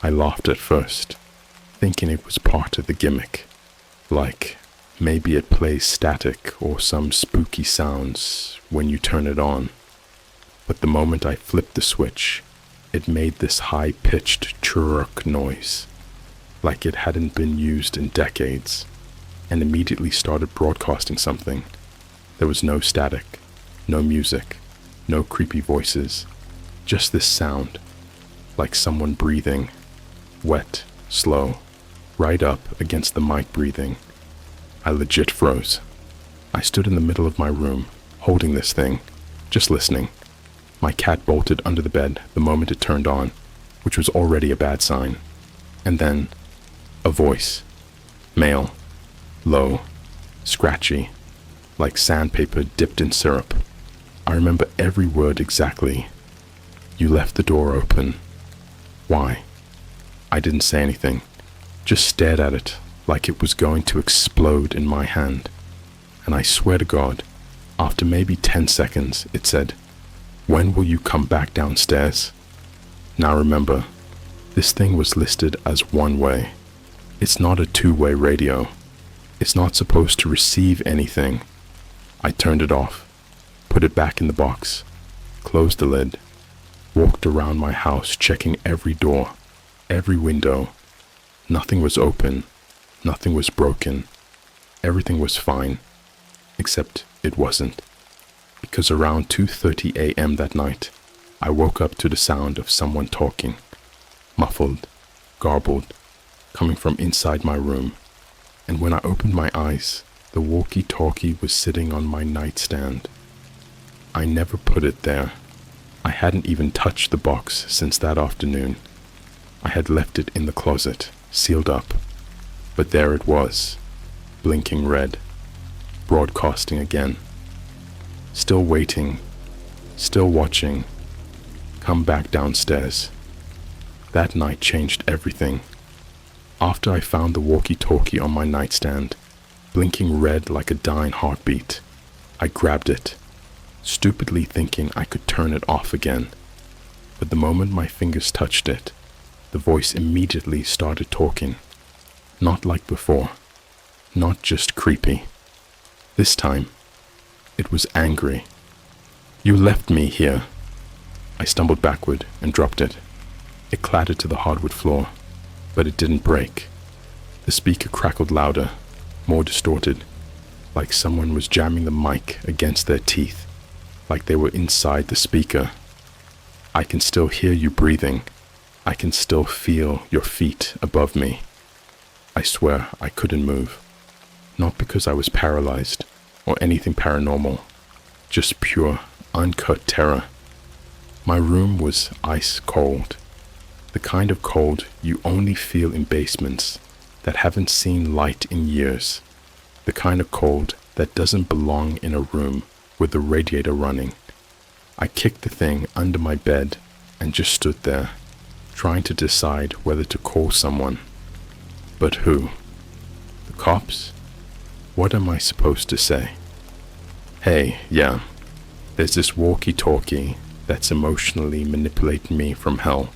I laughed at first, thinking it was part of the gimmick. Like, maybe it plays static or some spooky sounds when you turn it on. But the moment I flipped the switch, It made this high-pitched churruk noise, like it hadn't been used in decades, and immediately started broadcasting something. There was no static, no music, no creepy voices, just this sound, like someone breathing, wet, slow, right up against the mic breathing. I legit froze. I stood in the middle of my room, holding this thing, just listening. My cat bolted under the bed the moment it turned on, which was already a bad sign. And then, a voice. Male. Low. Scratchy. Like sandpaper dipped in syrup. I remember every word exactly. You left the door open. Why? I didn't say anything, just stared at it like it was going to explode in my hand. And I swear to God, after maybe 10 seconds, it said, "When will you come back downstairs?" Now remember, this thing was listed as one way. It's not a two-way radio. It's not supposed to receive anything. I turned it off, put it back in the box, closed the lid, walked around my house checking every door, every window. Nothing was open, nothing was broken, everything was fine, except it wasn't. Because around 2:30 a.m. that night, I woke up to the sound of someone talking, muffled, garbled, coming from inside my room. And when I opened my eyes, the walkie-talkie was sitting on my nightstand. I never put it there. I hadn't even touched the box since that afternoon. I had left it in the closet, sealed up. But there it was, blinking red, broadcasting again. Still waiting, still watching. Come back downstairs. That night changed everything. After I found the walkie-talkie on my nightstand, blinking red like a dying heartbeat, I grabbed it, stupidly thinking I could turn it off again. But the moment my fingers touched it, the voice immediately started talking. Not like before, not just creepy. This time, it was angry. "You left me here." I stumbled backward and dropped it. It clattered to the hardwood floor, but it didn't break. The speaker crackled louder, more distorted, like someone was jamming the mic against their teeth, like they were inside the speaker. "I can still hear you breathing. I can still feel your feet above me." I swear I couldn't move. Not because I was paralyzed or anything paranormal, just pure, uncut terror. My room was ice cold, the kind of cold you only feel in basements that haven't seen light in years, the kind of cold that doesn't belong in a room with the radiator running. I kicked the thing under my bed and just stood there, trying to decide whether to call someone. But who? The cops? What am I supposed to say? "Hey, yeah, there's this walkie-talkie that's emotionally manipulating me from hell."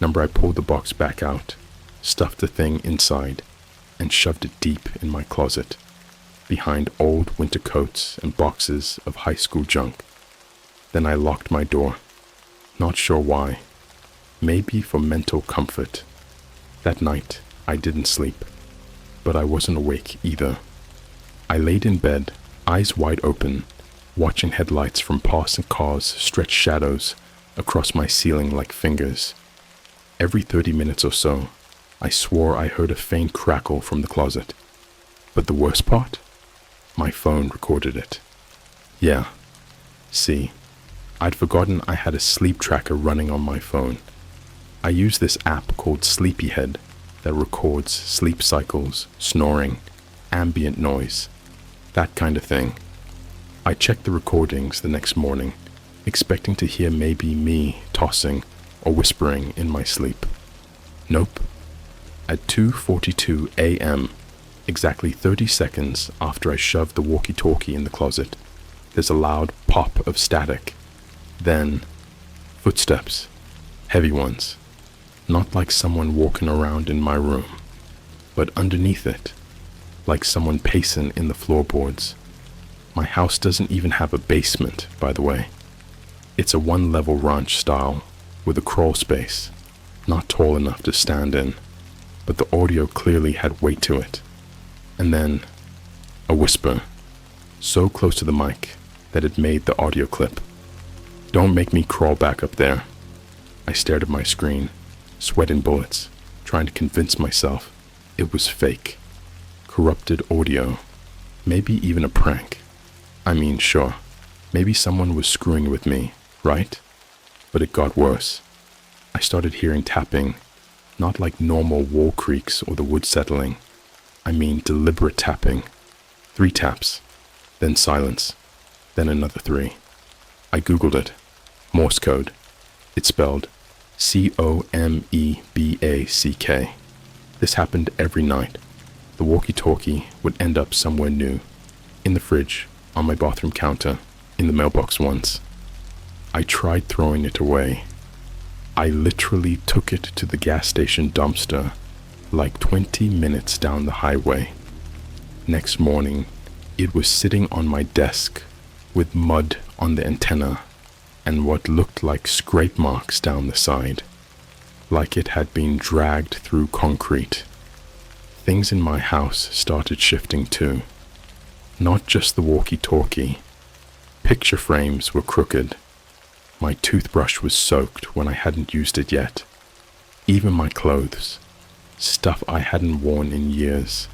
Number, I pulled the box back out, stuffed the thing inside, and shoved it deep in my closet, behind old winter coats and boxes of high school junk. Then I locked my door, not sure why, maybe for mental comfort. That night, I didn't sleep, but I wasn't awake either. I laid in bed, eyes wide open, watching headlights from passing cars stretch shadows across my ceiling like fingers. Every 30 minutes or so, I swore I heard a faint crackle from the closet. But the worst part? My phone recorded it. Yeah. See, I'd forgotten I had a sleep tracker running on my phone. I use this app called Sleepyhead that records sleep cycles, snoring, ambient noise, that kind of thing. I checked the recordings the next morning, expecting to hear maybe me tossing or whispering in my sleep. Nope. At 2:42 a.m., exactly 30 seconds after I shoved the walkie-talkie in the closet, there's a loud pop of static. Then, footsteps, heavy ones, not like someone walking around in my room, but underneath it, like someone pacing in the floorboards. My house doesn't even have a basement, by the way. It's a one-level ranch style, with a crawl space, not tall enough to stand in, but the audio clearly had weight to it. And then, a whisper, so close to the mic that it made the audio clip. "Don't make me crawl back up there." I stared at my screen, sweat in bullets, trying to convince myself it was fake. Corrupted audio. Maybe even a prank. I mean, sure, maybe someone was screwing with me, right? But it got worse. I started hearing tapping, not like normal wall creaks or the wood settling. I mean deliberate tapping. 3 taps, then silence, then another 3. I googled it. Morse code. It spelled COMEBACK. This happened every night. The walkie-talkie would end up somewhere new. In the fridge, on my bathroom counter, in the mailbox once. I tried throwing it away. I literally took it to the gas station dumpster, like 20 minutes down the highway. Next morning, it was sitting on my desk, with mud on the antenna, and what looked like scrape marks down the side, like it had been dragged through concrete. Things in my house started shifting too. Not just the walkie-talkie. Picture frames were crooked. My toothbrush was soaked when I hadn't used it yet. Even my clothes, stuff I hadn't worn in years,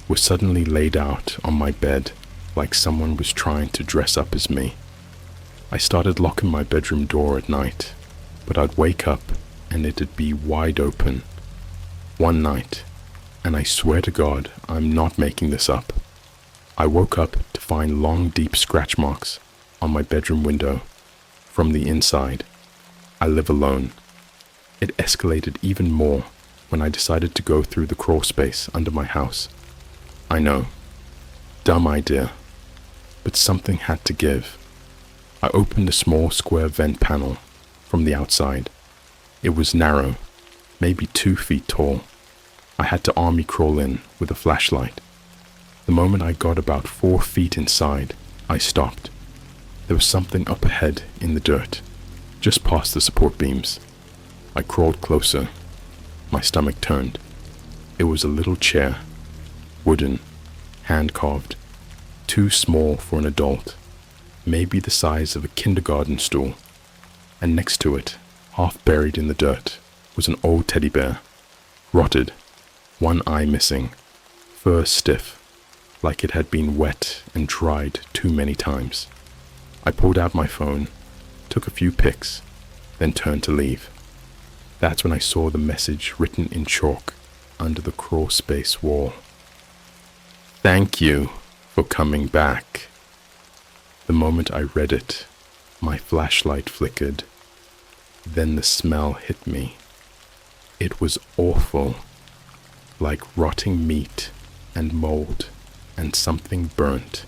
were suddenly laid out on my bed like someone was trying to dress up as me. I started locking my bedroom door at night, but I'd wake up and it'd be wide open. One night, and I swear to God, I'm not making this up, I woke up to find long, deep scratch marks on my bedroom window from the inside. I live alone. It escalated even more when I decided to go through the crawl space under my house. I know, dumb idea, but something had to give. I opened a small square vent panel from the outside. It was narrow, maybe 2 feet tall. I had to army crawl in with a flashlight. The moment I got about 4 feet inside, I stopped. There was something up ahead in the dirt, just past the support beams. I crawled closer. My stomach turned. It was a little chair, wooden, hand-carved, too small for an adult, maybe the size of a kindergarten stool. And next to it, half buried in the dirt, was an old teddy bear, rotted, one eye missing, fur stiff, like it had been wet and dried too many times. I pulled out my phone, took a few pics, then turned to leave. That's when I saw the message written in chalk under the crawl space wall. "Thank you for coming back." The moment I read it, my flashlight flickered. Then the smell hit me. It was awful, like rotting meat and mold and something burnt.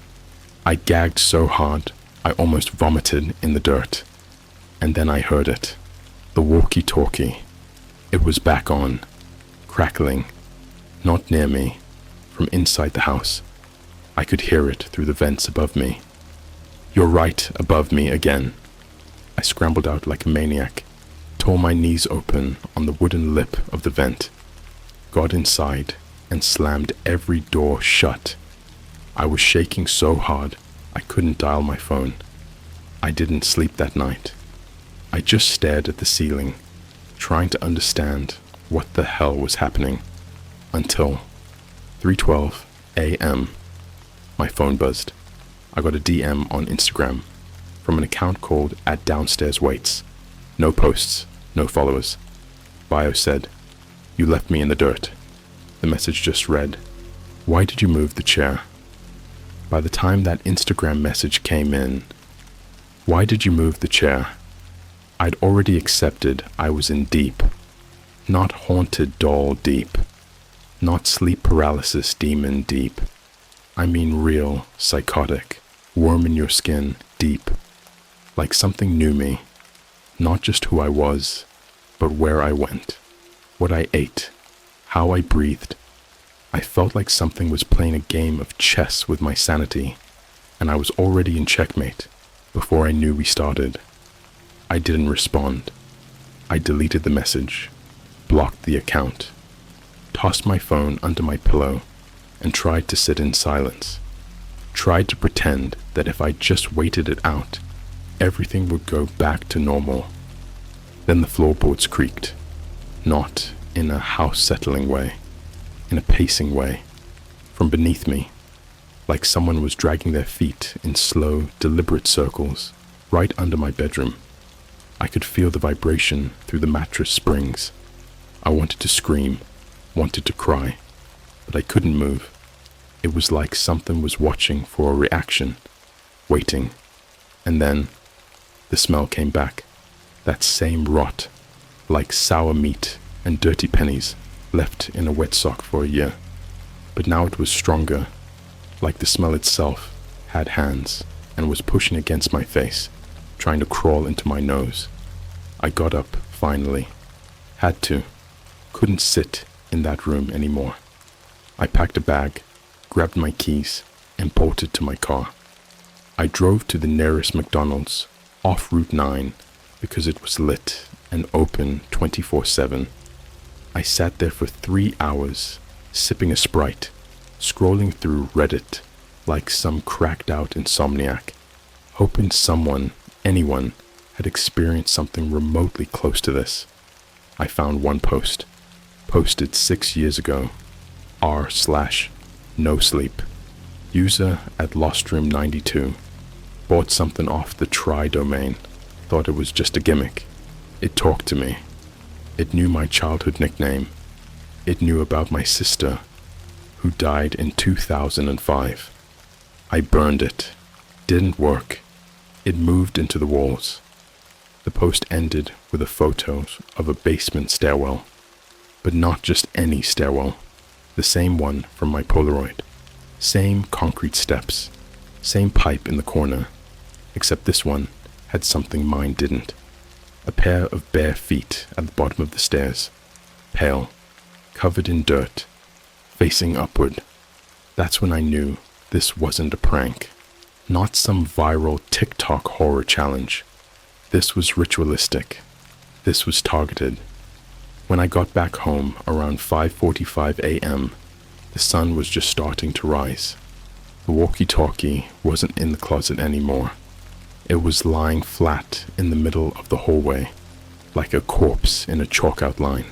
I gagged so hard I almost vomited in the dirt. And then I heard it. The walkie-talkie. It was back on, crackling, not near me, from inside the house. I could hear it through the vents above me. "You're right above me again." I scrambled out like a maniac, tore my knees open on the wooden lip of the vent, got inside, and slammed every door shut. I was shaking so hard I couldn't dial my phone. I didn't sleep that night. I just stared at the ceiling, trying to understand what the hell was happening, until 3:12 a.m. my phone buzzed. I got a DM on Instagram from an account called @DownstairsWaits. No posts, no followers. Bio said, "You left me in the dirt." The message just read, "Why did you move the chair?" By the time that Instagram message came in, "Why did you move the chair?" I'd already accepted I was in deep. Not haunted doll deep. Not sleep paralysis demon deep. I mean real, psychotic, worm in your skin deep. Like something knew me. Not just who I was, but where I went. What I ate. How I breathed. I felt like something was playing a game of chess with my sanity, and I was already in checkmate before I knew we started. I didn't respond. I deleted the message, blocked the account, tossed my phone under my pillow, and tried to sit in silence. Tried to pretend that if I just waited it out, everything would go back to normal. Then the floorboards creaked, not in a house-settling way, in a pacing way, from beneath me, like someone was dragging their feet in slow, deliberate circles right under my bedroom. I could feel the vibration through the mattress springs. I wanted to scream, wanted to cry, but I couldn't move. It was like something was watching for a reaction, waiting, and then the smell came back. That same rot, like sour meat and dirty pennies left in a wet sock for a year. But now it was stronger, like the smell itself had hands and was pushing against my face, trying to crawl into my nose. I got up, finally. Had to. Couldn't sit in that room anymore. I packed a bag, grabbed my keys, and bolted to my car. I drove to the nearest McDonald's, off Route 9, because it was lit and open 24/7. I sat there for 3 hours, sipping a Sprite, scrolling through Reddit like some cracked-out insomniac, hoping someone, anyone, had experienced something remotely close to this. I found one post, posted 6 years ago, r/no sleep. User at LostRoom92. Bought something off the try domain. Thought it was just a gimmick. It talked to me. It knew my childhood nickname. It knew about my sister, who died in 2005. I burned it. Didn't work. It moved into the walls. The post ended with a photo of a basement stairwell. But not just any stairwell. The same one from my Polaroid. Same concrete steps. Same pipe in the corner. Except this one had something mine didn't. A pair of bare feet at the bottom of the stairs. Pale. Covered in dirt. Facing upward. That's when I knew this wasn't a prank. Not some viral TikTok horror challenge. This was ritualistic. This was targeted. When I got back home around 5:45 a.m., the sun was just starting to rise. The walkie-talkie wasn't in the closet anymore. It was lying flat in the middle of the hallway, like a corpse in a chalk outline.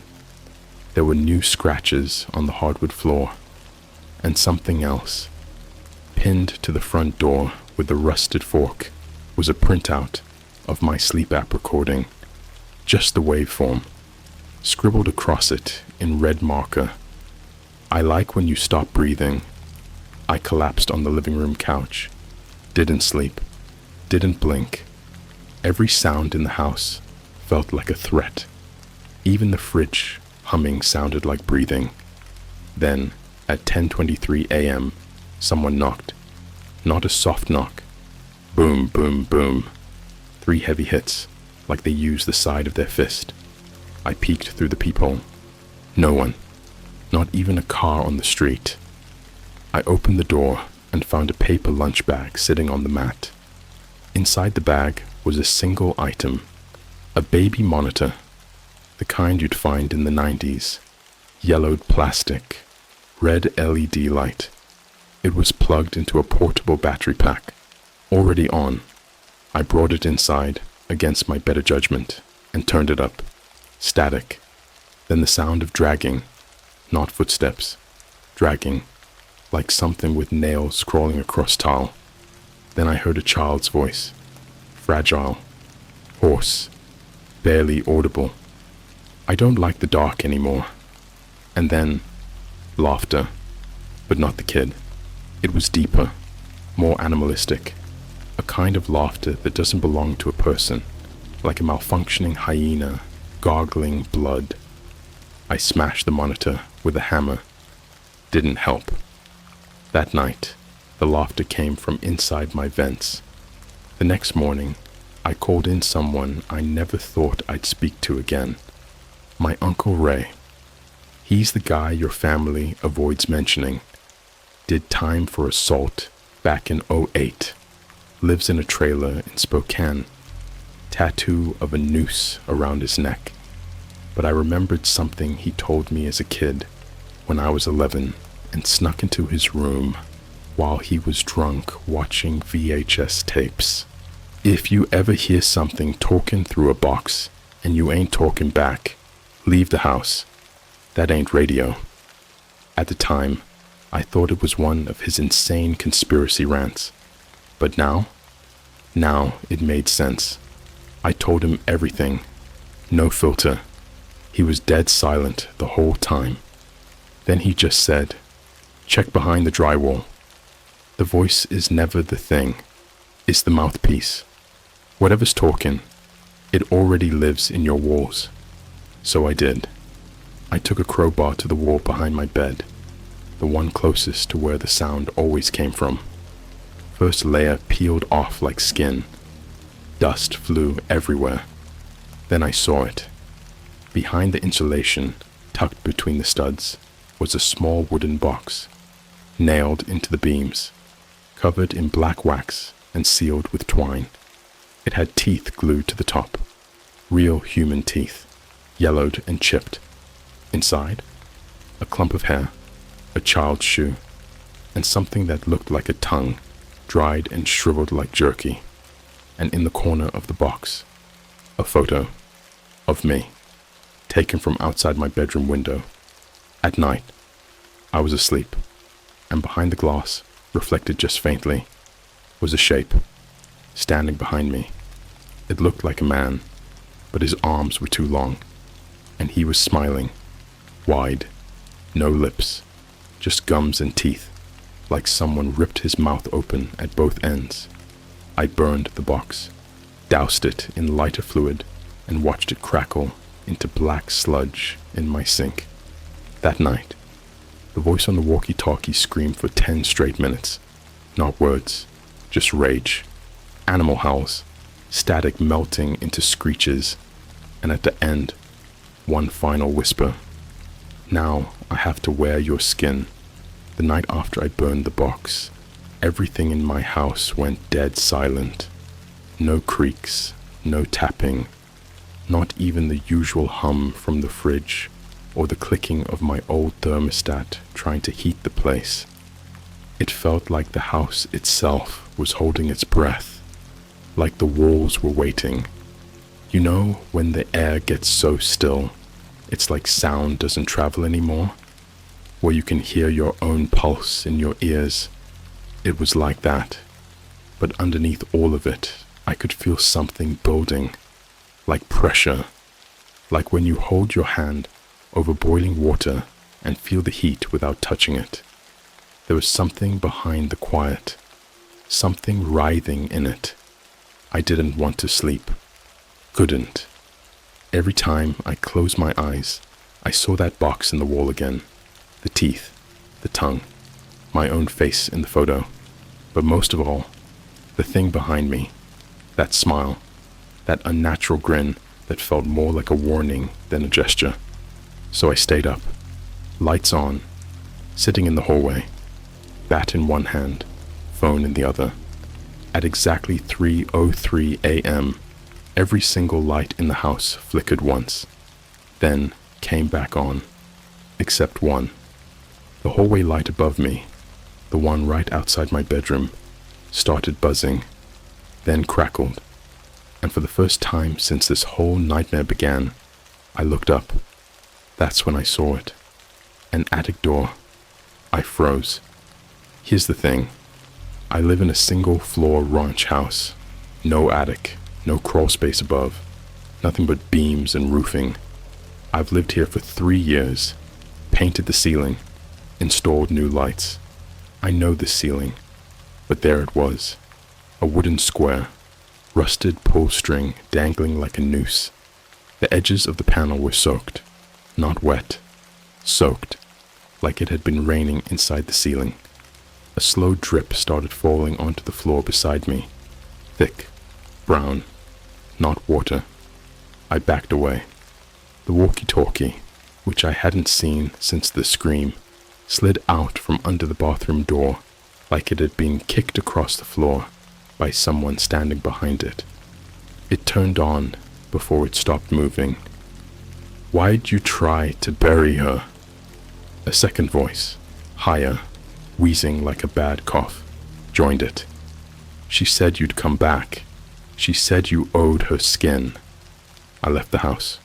There were new scratches on the hardwood floor, and something else. Pinned to the front door with a rusted fork was a printout of my sleep app recording, just the waveform, scribbled across it in red marker. I like when you stop breathing. I collapsed on the living room couch. Didn't sleep. Didn't blink. Every sound in the house felt like a threat. Even the fridge humming sounded like breathing. Then, at 10:23 a.m., someone knocked. Not a soft knock. Boom, boom, boom. 3 heavy hits, like they used the side of their fist. I peeked through the peephole. No one. Not even a car on the street. I opened the door and found a paper lunch bag sitting on the mat. Inside the bag was a single item. A baby monitor. The kind you'd find in the 90s. Yellowed plastic. Red LED light. It was plugged into a portable battery pack. Already on. I brought it inside, against my better judgment, and turned it up. Static. Then the sound of dragging. Not footsteps. Dragging. Like something with nails crawling across tile. Then I heard a child's voice. Fragile. Hoarse. Barely audible. I don't like the dark anymore. And then, laughter. But not the kid. It was deeper. More animalistic. A kind of laughter that doesn't belong to a person. Like a malfunctioning hyena, gargling blood. I smashed the monitor with a hammer. Didn't help. That night, the laughter came from inside my vents. The next morning, I called in someone I never thought I'd speak to again. My Uncle Ray. He's the guy your family avoids mentioning. Did time for assault back in '08. Lives in a trailer in Spokane. Tattoo of a noose around his neck. but I remembered something he told me as a kid when I was 11 and snuck into his room while he was drunk watching VHS tapes. If you ever hear something talking through a box and you ain't talking back, leave the house. That ain't radio. At the time, I thought it was one of his insane conspiracy rants. But now it made sense. I told him everything. No filter. He was dead silent the whole time. Then he just said, "Check behind the drywall. The voice is never the thing. It's the mouthpiece. Whatever's talking, it already lives in your walls." So I did. I took a crowbar to the wall behind my bed, the one closest to where the sound always came from. First layer peeled off like skin. Dust flew everywhere. Then I saw it. Behind the insulation, tucked between the studs, was a small wooden box, nailed into the beams, covered in black wax and sealed with twine. It had teeth glued to the top, real human teeth, yellowed and chipped. Inside, a clump of hair, a child's shoe, and something that looked like a tongue, dried and shriveled like jerky. And in the corner of the box, a photo of me, taken from outside my bedroom window. At night, I was asleep, and behind the glass, reflected just faintly, was a shape, standing behind me. It looked like a man, but his arms were too long, and he was smiling, wide, no lips, just gums and teeth, like someone ripped his mouth open at both ends. I burned the box, doused it in lighter fluid, and watched it crackle into black sludge in my sink. That night, the voice on the walkie-talkie screamed for 10 straight minutes. Not words, just rage, animal howls, static melting into screeches, and at the end, one final whisper. "Now I have to wear your skin." The night after I burned the box, everything in my house went dead silent. No creaks, no tapping, not even the usual hum from the fridge or the clicking of my old thermostat trying to heat the place. It felt like the house itself was holding its breath, like the walls were waiting. You know when the air gets so still, it's like sound doesn't travel anymore, where you can hear your own pulse in your ears. It was like that, but underneath all of it, I could feel something building, like pressure, like when you hold your hand over boiling water and feel the heat without touching it. There was something behind the quiet, something writhing in it. I didn't want to sleep, couldn't. Every time I closed my eyes, I saw that box in the wall again, the teeth, the tongue, my own face in the photo, but most of all, the thing behind me, that smile, that unnatural grin that felt more like a warning than a gesture. So I stayed up, lights on, sitting in the hallway, bat in one hand, phone in the other. At exactly 3:03 a.m., every single light in the house flickered once, then came back on, except one. The hallway light above me, the one right outside my bedroom, started buzzing, then crackled, and for the first time since this whole nightmare began, I looked up. That's when I saw it. An attic door. I froze. Here's the thing. I live in a single-floor ranch house. No attic, no crawl space above, nothing but beams and roofing. I've lived here for 3 years, painted the ceiling, installed new lights. I know this ceiling, but there it was, a wooden square, rusted pull string dangling like a noose. The edges of the panel were soaked, not wet, soaked, like it had been raining inside the ceiling. A slow drip started falling onto the floor beside me, thick, brown, not water. I backed away. The walkie-talkie, which I hadn't seen since the scream, slid out from under the bathroom door like it had been kicked across the floor by someone standing behind it. It turned on before it stopped moving. Why'd you try to bury her? A second voice, higher, wheezing like a bad cough, joined it. She said you'd come back. She said you owed her skin. I left the house.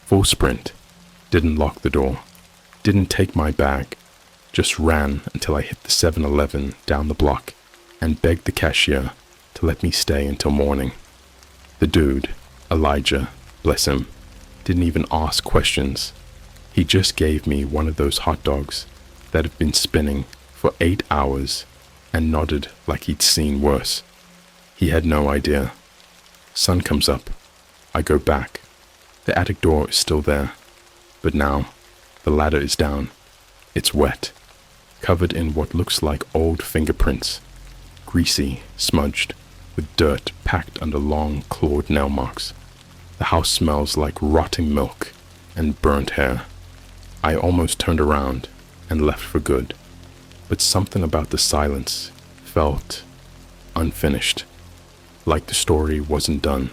Full sprint. Didn't lock the door. Didn't take my bag. Just ran until I hit the 7-Eleven down the block and begged the cashier to let me stay until morning. The dude, Elijah, bless him, didn't even ask questions. He just gave me one of those hot dogs that had been spinning for 8 hours and nodded like he'd seen worse. He had no idea. Sun comes up. I go back. The attic door is still there, but now the ladder is down. It's wet, covered in what looks like old fingerprints, greasy, smudged, with dirt packed under long clawed nail marks. The house smells like rotting milk and burnt hair. I almost turned around and left for good, but something about the silence felt unfinished, like the story wasn't done,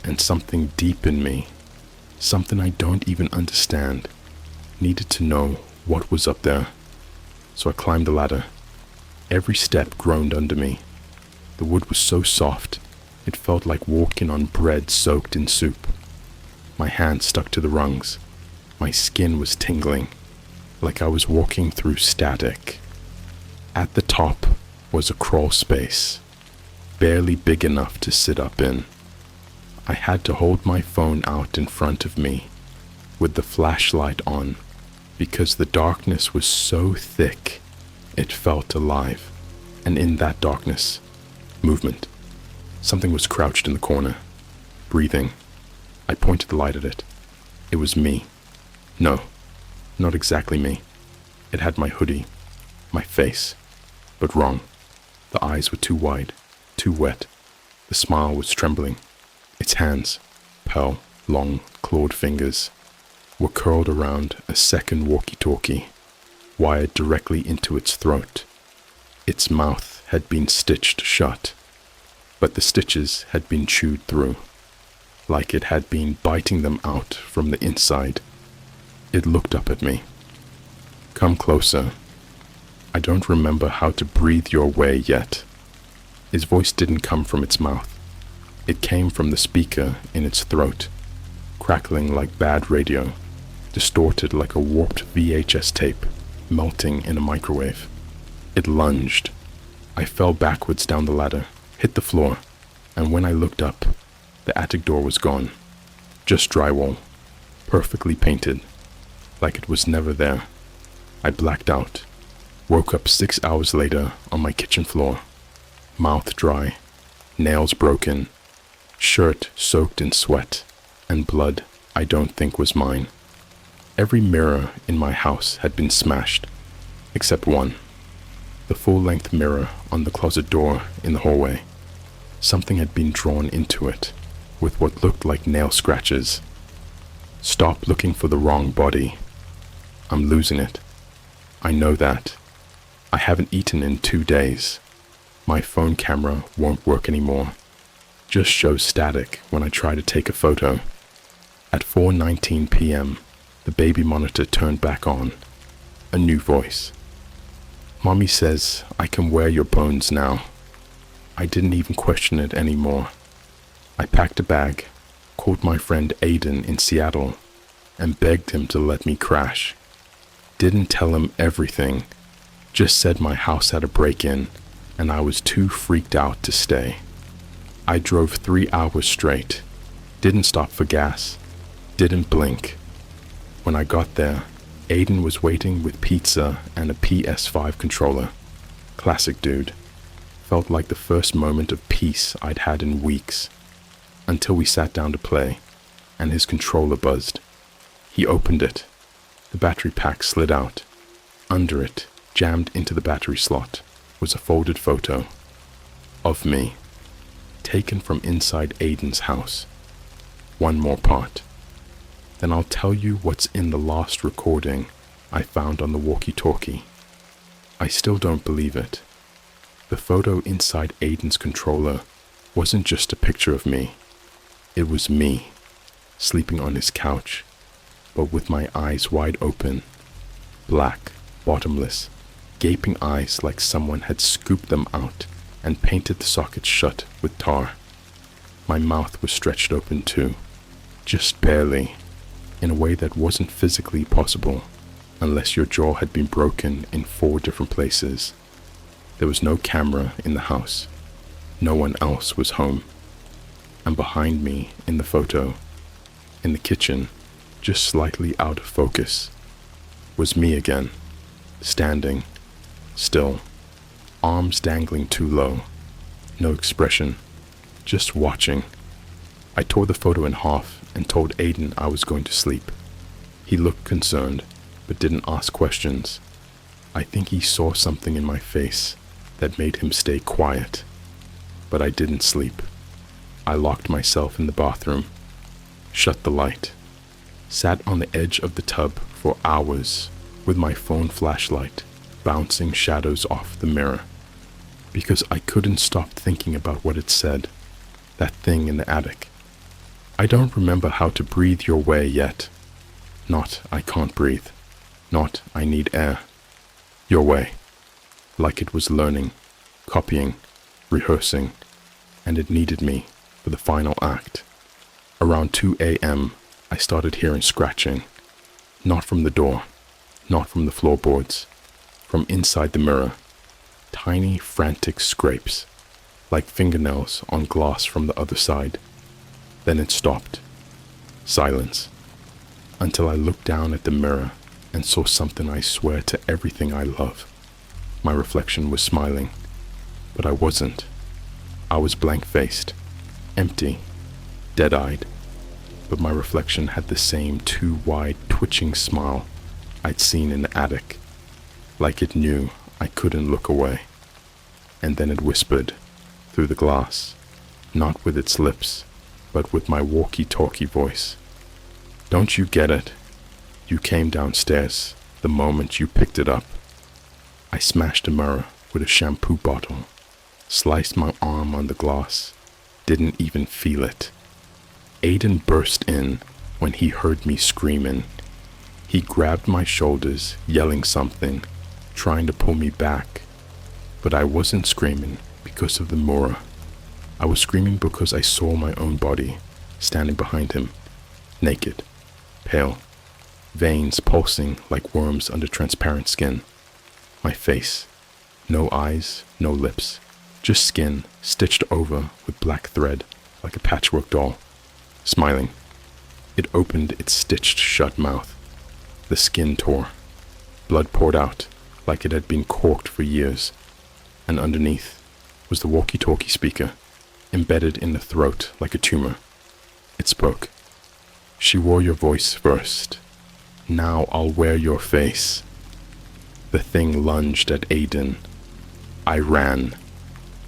and something deep in me, something I don't even understand, needed to know what was up there. So I climbed the ladder. Every step groaned under me. The wood was so soft, it felt like walking on bread soaked in soup. My hand stuck to the rungs. My skin was tingling, like I was walking through static. At the top was a crawl space, barely big enough to sit up in. I had to hold my phone out in front of me, with the flashlight on, because the darkness was so thick, it felt alive. And in that darkness, movement. Something was crouched in the corner, breathing. I pointed the light at it. It was me. No, not exactly me. It had my hoodie, my face, but wrong. The eyes were too wide, too wet. The smile was trembling. Its hands, pale, long, clawed fingers, were curled around a second walkie-talkie, wired directly into its throat. Its mouth had been stitched shut, but the stitches had been chewed through, like it had been biting them out from the inside. It looked up at me. Come closer. I don't remember how to breathe your way yet. His voice didn't come from its mouth. It came from the speaker in its throat, crackling like bad radio, distorted like a warped VHS tape, melting in a microwave. It lunged. I fell backwards down the ladder, hit the floor, and when I looked up, the attic door was gone. Just drywall, perfectly painted, like it was never there. I blacked out, woke up 6 hours later on my kitchen floor, mouth dry, nails broken, shirt soaked in sweat, and blood I don't think was mine. Every mirror in my house had been smashed, except one. The full-length mirror on the closet door in the hallway. Something had been drawn into it, with what looked like nail scratches. Stop looking for the wrong body. I'm losing it. I know that. I haven't eaten in 2 days. My phone camera won't work anymore. Just shows static when I try to take a photo. At 4:19 p.m., the baby monitor turned back on. A new voice. Mommy says I can wear your bones now. I didn't even question it anymore. I packed a bag, called my friend Aiden in Seattle, and begged him to let me crash. Didn't tell him everything, just said my house had a break-in and I was too freaked out to stay. I drove 3 hours straight, didn't stop for gas, didn't blink. When I got there, Aiden was waiting with pizza and a PS5 controller. Classic dude. Felt like the first moment of peace I'd had in weeks, until we sat down to play, and his controller buzzed. He opened it. The battery pack slid out. Under it, jammed into the battery slot, was a folded photo of me, taken from inside Aiden's house. One more part. Then I'll tell you what's in the last recording I found on the walkie-talkie. I still don't believe it. The photo inside Aiden's controller wasn't just a picture of me. It was me, sleeping on his couch, but with my eyes wide open, black, bottomless, gaping eyes like someone had scooped them out and painted the sockets shut with tar. My mouth was stretched open too, just barely, in a way that wasn't physically possible unless your jaw had been broken in 4 different places. There was no camera in the house. No one else was home. And behind me in the photo, in the kitchen, just slightly out of focus, was me again, standing, still, arms dangling too low, no expression, just watching. I tore the photo in half and told Aiden I was going to sleep. He looked concerned, but didn't ask questions. I think he saw something in my face that made him stay quiet. But I didn't sleep. I locked myself in the bathroom, shut the light, sat on the edge of the tub for hours with my phone flashlight bouncing shadows off the mirror, because I couldn't stop thinking about what it said, that thing in the attic. I don't remember how to breathe your way yet. Not I can't breathe. Not I need air. Your way. Like it was learning, copying, rehearsing, and it needed me for the final act. Around 2 a.m., I started hearing scratching. Not from the door, not from the floorboards, from inside the mirror. Tiny, frantic scrapes, like fingernails on glass from the other side. Then it stopped. Silence. Until I looked down at the mirror and saw something I swear to everything I love. My reflection was smiling, but I wasn't. I was blank-faced, empty, dead-eyed, but my reflection had the same too wide, twitching smile I'd seen in the attic, like it knew I couldn't look away. And then it whispered, through the glass, not with its lips, but with my walkie-talkie voice. Don't you get it? You came downstairs the moment you picked it up. I smashed a mirror with a shampoo bottle, sliced my arm on the glass, didn't even feel it. Aiden burst in when he heard me screaming. He grabbed my shoulders, yelling something, trying to pull me back. But I wasn't screaming because of the mirror. I was screaming because I saw my own body standing behind him, naked, pale, veins pulsing like worms under transparent skin. My face, no eyes, no lips, just skin stitched over with black thread like a patchwork doll, smiling. It opened its stitched shut mouth. The skin tore. Blood poured out like it had been corked for years. And underneath was the walkie-talkie speaker, embedded in the throat like a tumor. It spoke. She wore your voice first. Now I'll wear your face. The thing lunged at Aiden. I ran.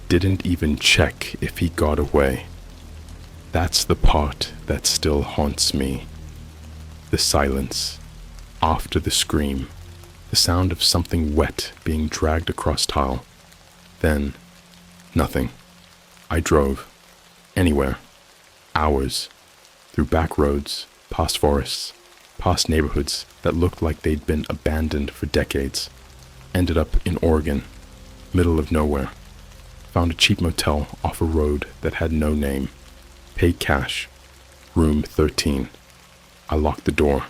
Didn't even check if he got away. That's the part that still haunts me. The silence. After the scream. The sound of something wet being dragged across tile. Then, nothing. I drove. Anywhere. Hours. Through back roads, past forests, past neighborhoods that looked like they'd been abandoned for decades. Ended up in Oregon, middle of nowhere. Found a cheap motel off a road that had no name. Paid cash. Room 13. I locked the door,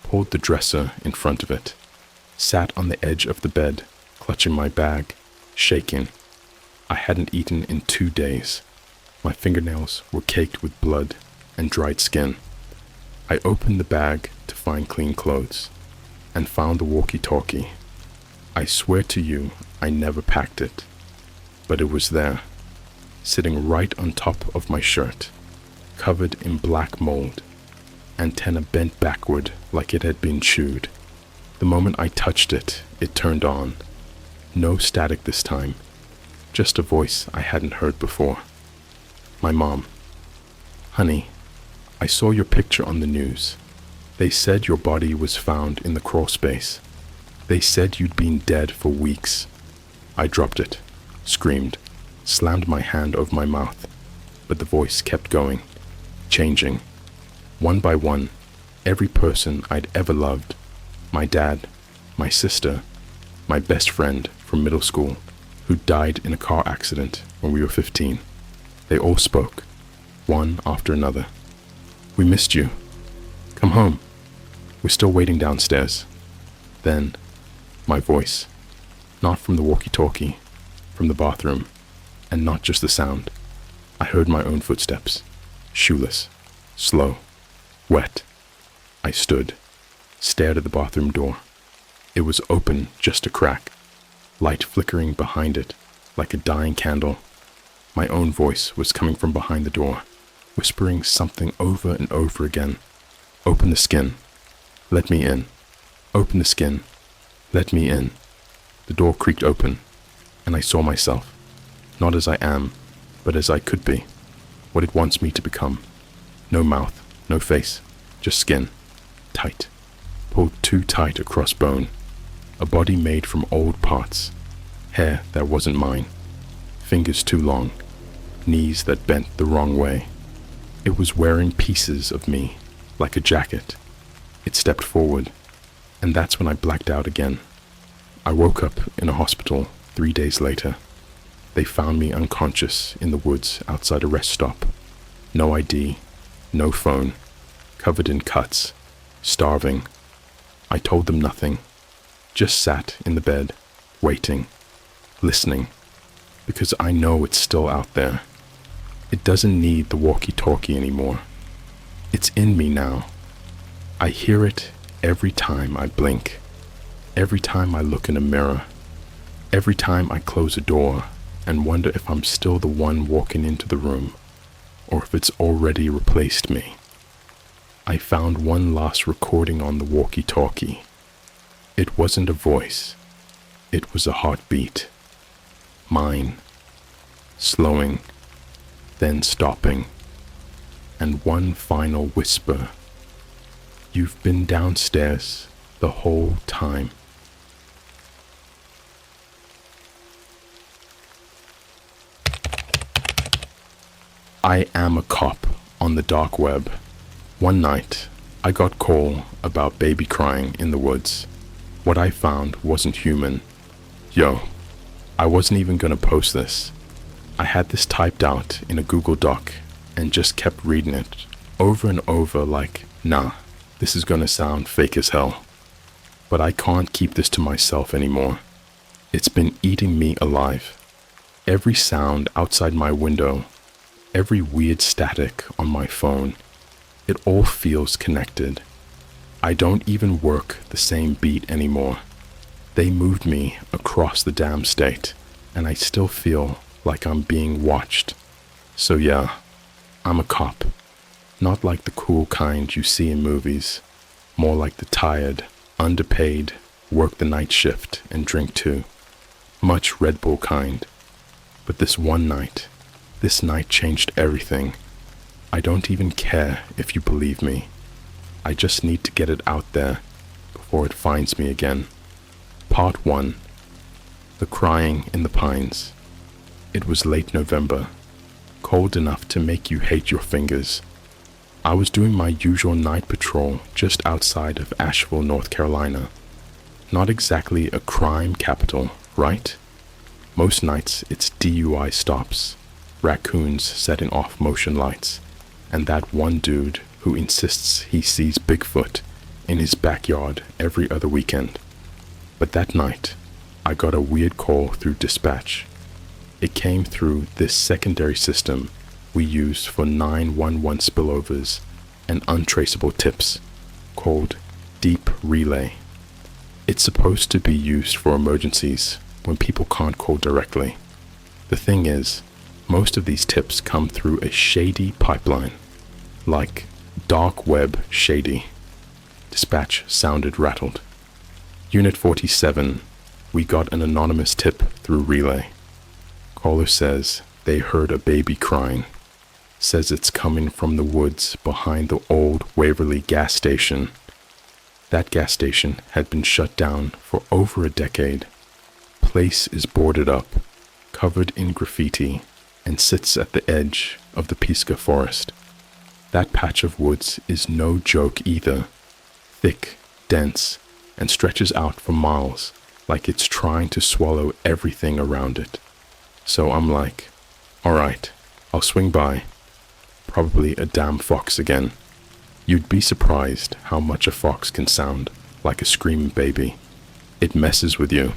pulled the dresser in front of it, sat on the edge of the bed, clutching my bag, shaking. I hadn't eaten in 2 days. My fingernails were caked with blood and dried skin. I opened the bag to find clean clothes and found the walkie-talkie. I swear to you, I never packed it, but it was there, sitting right on top of my shirt, covered in black mold, antenna bent backward like it had been chewed. The moment I touched it, it turned on. No static this time, just a voice I hadn't heard before. My mom. Honey, I saw your picture on the news. They said your body was found in the crawl space. They said you'd been dead for weeks. I dropped it, screamed, slammed my hand over my mouth, but the voice kept going, changing. One by one, every person I'd ever loved. My dad, my sister, my best friend from middle school, who died in a car accident when we were 15. They all spoke, one after another. "We missed you. Come home. We're still waiting downstairs." Then, my voice, not from the walkie-talkie, from the bathroom, and not just the sound. I heard my own footsteps, shoeless, slow, wet. I stood, stared at the bathroom door. It was open just a crack, light flickering behind it like a dying candle. My own voice was coming from behind the door, whispering something over and over again. "Open the skin. Let me in. Open the skin. Let me in." The door creaked open, and I saw myself, not as I am, but as I could be, what it wants me to become. No mouth, no face, just skin, tight, pulled too tight across bone, a body made from old parts, hair that wasn't mine, fingers too long, knees that bent the wrong way. It was wearing pieces of me, like a jacket. It stepped forward, and that's when I blacked out again. I woke up in a hospital 3 days later. They found me unconscious in the woods outside a rest stop. No ID, no phone, covered in cuts, starving. I told them nothing, just sat in the bed, waiting, listening, because I know it's still out there. It doesn't need the walkie-talkie anymore. It's in me now. I hear it every time I blink, every time I look in a mirror, every time I close a door and wonder if I'm still the one walking into the room, or if it's already replaced me. I found one last recording on the walkie-talkie. It wasn't a voice. It was a heartbeat. Mine. Slowing, then stopping, and one final whisper. "You've been downstairs the whole time." I am a cop on the dark web. One night, I got call about baby crying in the woods. What I found wasn't human. Yo, I wasn't even gonna post this. I had this typed out in a Google Doc and just kept reading it over and over like, nah, this is gonna sound fake as hell. But I can't keep this to myself anymore. It's been eating me alive. Every sound outside my window, every weird static on my phone, it all feels connected. I don't even work the same beat anymore. They moved me across the damn state, and I still feel like I'm being watched. So yeah, I'm a cop. Not like the cool kind you see in movies, more like the tired, underpaid, work the night shift and drink too. Much Red Bull kind. But this one night, this night changed everything. I don't even care if you believe me. I just need to get it out there before it finds me again. Part 1. The Crying in the Pines. It was late November, cold enough to make you hate your fingers. I was doing my usual night patrol just outside of Asheville, North Carolina. Not exactly a crime capital, right? Most nights it's DUI stops, raccoons setting off motion lights, and that one dude who insists he sees Bigfoot in his backyard every other weekend. But that night, I got a weird call through dispatch. It came through this secondary system we use for 911 spillovers and untraceable tips, called Deep Relay. It's supposed to be used for emergencies when people can't call directly. The thing is, most of these tips come through a shady pipeline, like dark web shady. Dispatch sounded rattled. Unit 47, we got an anonymous tip through relay. Caller says they heard a baby crying. Says it's coming from the woods behind the old Waverly gas station. That gas station had been shut down for over a decade. Place is boarded up, covered in graffiti, and sits at the edge of the Pisgah forest. That patch of woods is no joke either. thick, dense, and stretches out for miles like it's trying to swallow everything around it. So I'm like, alright, I'll swing by. Probably a damn fox again. You'd be surprised how much a fox can sound like a screaming baby. It messes with you.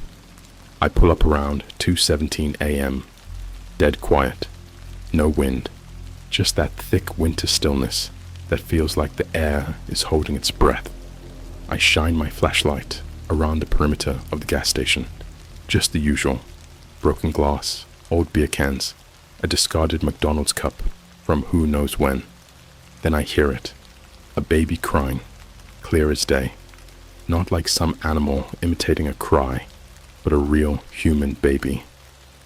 I pull up around 2:17 a.m. Dead quiet. No wind. Just that thick winter stillness that feels like the air is holding its breath. I shine my flashlight around the perimeter of the gas station. Just the usual. Broken glass, old beer cans, a discarded McDonald's cup from who knows when. Then I hear it. A baby crying, clear as day. Not like some animal imitating a cry, but a real human baby.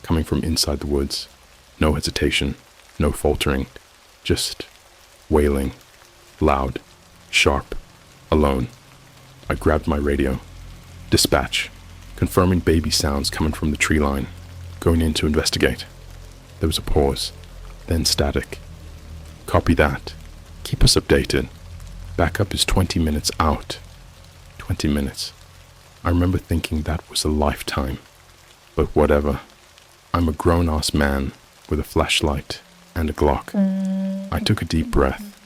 Coming from inside the woods. No hesitation, no faltering, just wailing, loud, sharp, alone. I grabbed my radio. Dispatch, confirming baby sounds coming from the tree line. Going in to investigate. There was a pause, then static. Copy that. Keep us updated. Backup is 20 minutes out. 20 minutes. I remember thinking that was a lifetime. But whatever. I'm a grown-ass man with a flashlight and a Glock. I took a deep breath.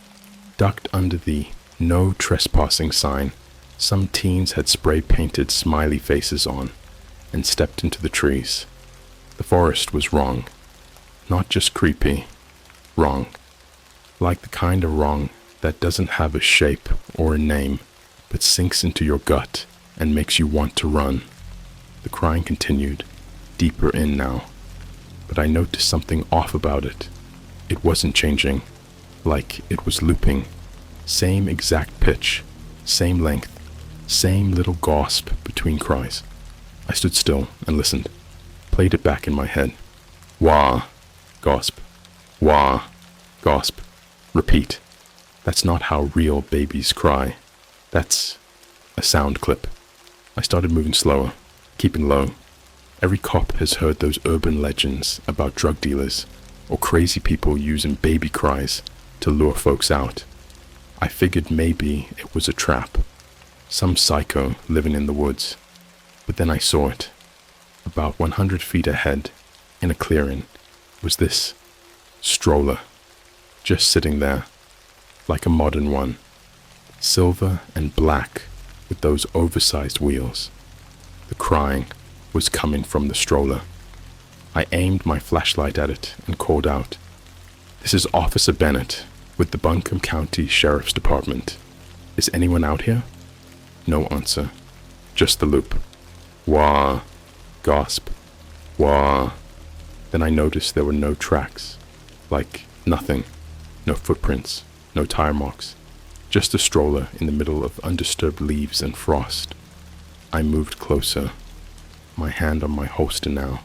Ducked under the no trespassing sign some teens had spray-painted smiley faces on, and stepped into the trees. The forest was wrong. Not just creepy. Wrong. Like the kind of wrong that doesn't have a shape or a name, but sinks into your gut and makes you want to run. The crying continued, deeper in now, but I noticed something off about it. It wasn't changing, like it was looping. Same exact pitch, same length, same little gasp between cries. I stood still and listened, played it back in my head. Wah, gasp, wah, gasp, repeat. That's not how real babies cry. That's a sound clip. I started moving slower, keeping low. Every cop has heard those urban legends about drug dealers or crazy people using baby cries to lure folks out. I figured maybe it was a trap, some psycho living in the woods. But then I saw it. About 100 feet ahead, in a clearing, was this stroller, just sitting there, like a modern one, silver and black with those oversized wheels. The crying was coming from the stroller. I aimed my flashlight at it and called out, "This is Officer Bennett with the Buncombe County Sheriff's Department. Is anyone out here?" No answer, just the loop. Wah, gasp, wah. Then I noticed there were no tracks, like nothing, no footprints, no tire marks, just a stroller in the middle of undisturbed leaves and frost. I moved closer, my hand on my holster now.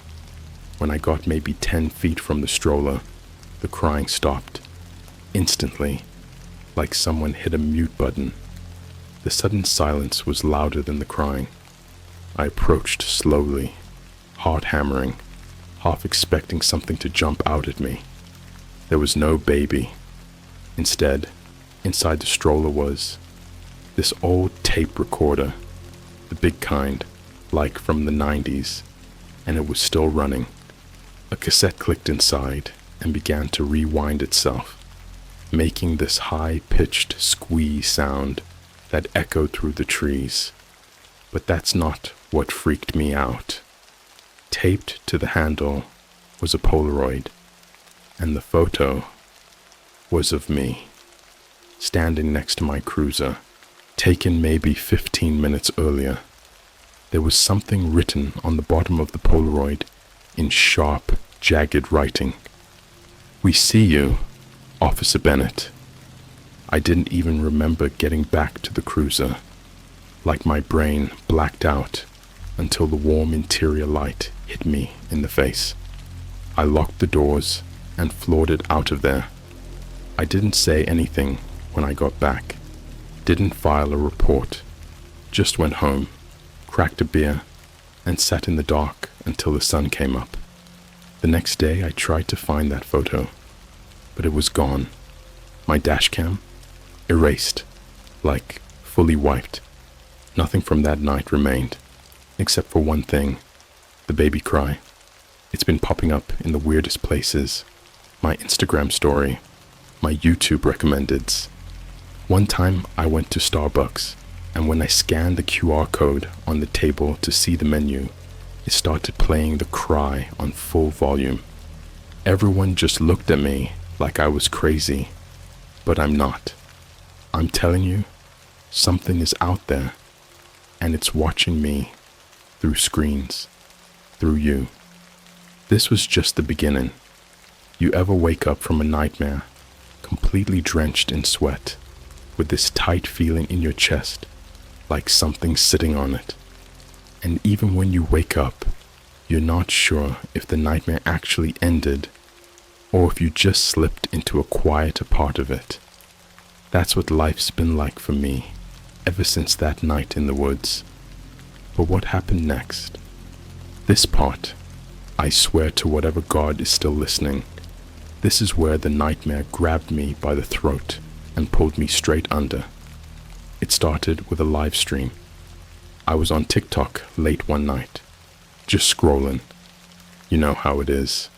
When I got maybe 10 feet from the stroller, the crying stopped, instantly, like someone hit a mute button. The sudden silence was louder than the crying. I approached slowly, heart hammering, half expecting something to jump out at me. There was no baby. Instead, inside the stroller was this old tape recorder, the big kind, like from the 90s, and it was still running. A cassette clicked inside and began to rewind itself, making this high-pitched squeeze sound that echoed through the trees. But that's not what freaked me out. Taped to the handle was a Polaroid, and the photo was of me, standing next to my cruiser, taken maybe 15 minutes earlier. There was something written on the bottom of the Polaroid in sharp, jagged writing. "We see you, Officer Bennett." I didn't even remember getting back to the cruiser, like my brain blacked out until the warm interior light hit me in the face. I locked the doors and floored it out of there. I didn't say anything when I got back, didn't file a report, just went home, cracked a beer, and sat in the dark until the sun came up. The next day I tried to find that photo, but it was gone. My dash cam, erased, like fully wiped. Nothing from that night remained, except for one thing, the baby cry. It's been popping up in the weirdest places. My Instagram story, my YouTube recommendeds. One time I went to Starbucks, and when I scanned the QR code on the table to see the menu, it started playing the cry on full volume. Everyone just looked at me like I was crazy, but I'm not. I'm telling you, something is out there, and it's watching me through screens, through you. This was just the beginning. You ever wake up from a nightmare, completely drenched in sweat, with this tight feeling in your chest, like something sitting on it? And even when you wake up, you're not sure if the nightmare actually ended, or if you just slipped into a quieter part of it. That's what life's been like for me, ever since that night in the woods. But what happened next? This part, I swear to whatever God is still listening, this is where the nightmare grabbed me by the throat and pulled me straight under. It started with a live stream. I was on TikTok late one night, just scrolling. You know how it is.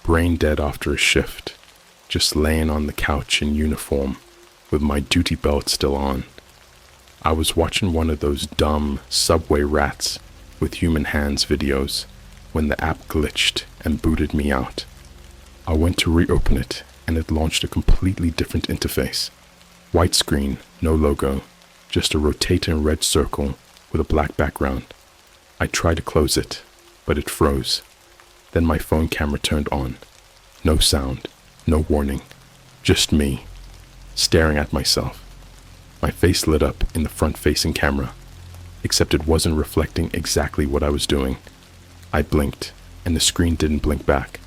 Brain dead after a shift, just laying on the couch in uniform with my duty belt still on. I was watching one of those dumb subway rats with human hands videos when the app glitched and booted me out. I went to reopen it and it launched a completely different interface. White screen, no logo, just a rotating red circle with a black background. I tried to close it, but it froze. Then my phone camera turned on. No sound, no warning, just me, staring at myself. My face lit up in the front-facing camera, except it wasn't reflecting exactly what I was doing. I blinked, and the screen didn't blink back.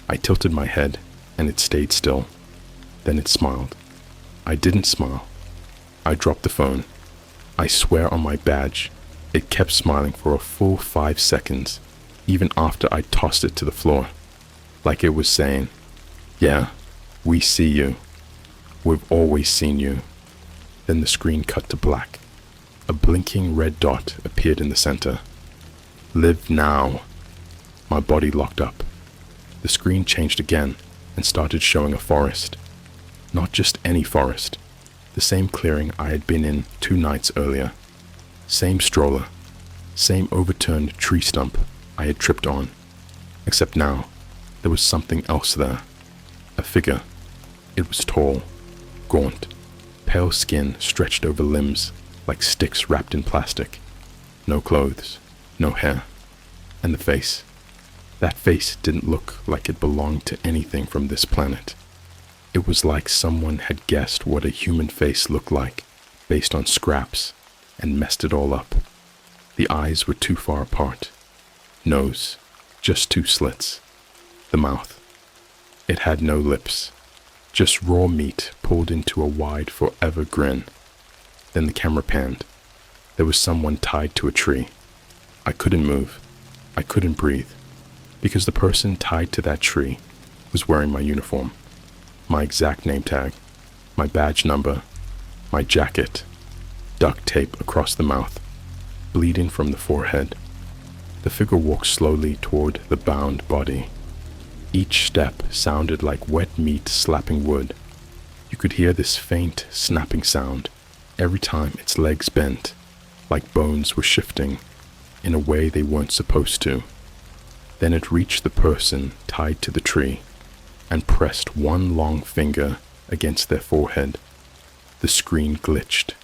I tilted my head, and it stayed still. Then it smiled. I didn't smile. I dropped the phone. I swear on my badge, it kept smiling for a full 5 seconds, even after I tossed it to the floor, like it was saying, "Yeah, we see you. We've always seen you." Then the screen cut to black. A blinking red dot appeared in the center. Live now. My body locked up. The screen changed again and started showing a forest. Not just any forest. The same clearing I had been in 2 nights earlier. Same stroller. Same overturned tree stump I had tripped on. Except now, there was something else there. A figure. It was tall, gaunt, pale skin stretched over limbs like sticks wrapped in plastic. No clothes, no hair. And the face. That face didn't look like it belonged to anything from this planet. It was like someone had guessed what a human face looked like based on scraps and messed it all up. The eyes were too far apart. Nose, just 2 slits. The mouth. It had no lips. Just raw meat pulled into a wide forever grin. Then the camera panned. There was someone tied to a tree. I couldn't move. I couldn't breathe. Because the person tied to that tree was wearing my uniform. My exact name tag, my badge number, my jacket, duct tape across the mouth, bleeding from the forehead. The figure walked slowly toward the bound body. Each step sounded like wet meat slapping wood. You could hear this faint snapping sound every time its legs bent, like bones were shifting in a way they weren't supposed to. Then it reached the person tied to the tree and pressed one long finger against their forehead. The screen glitched.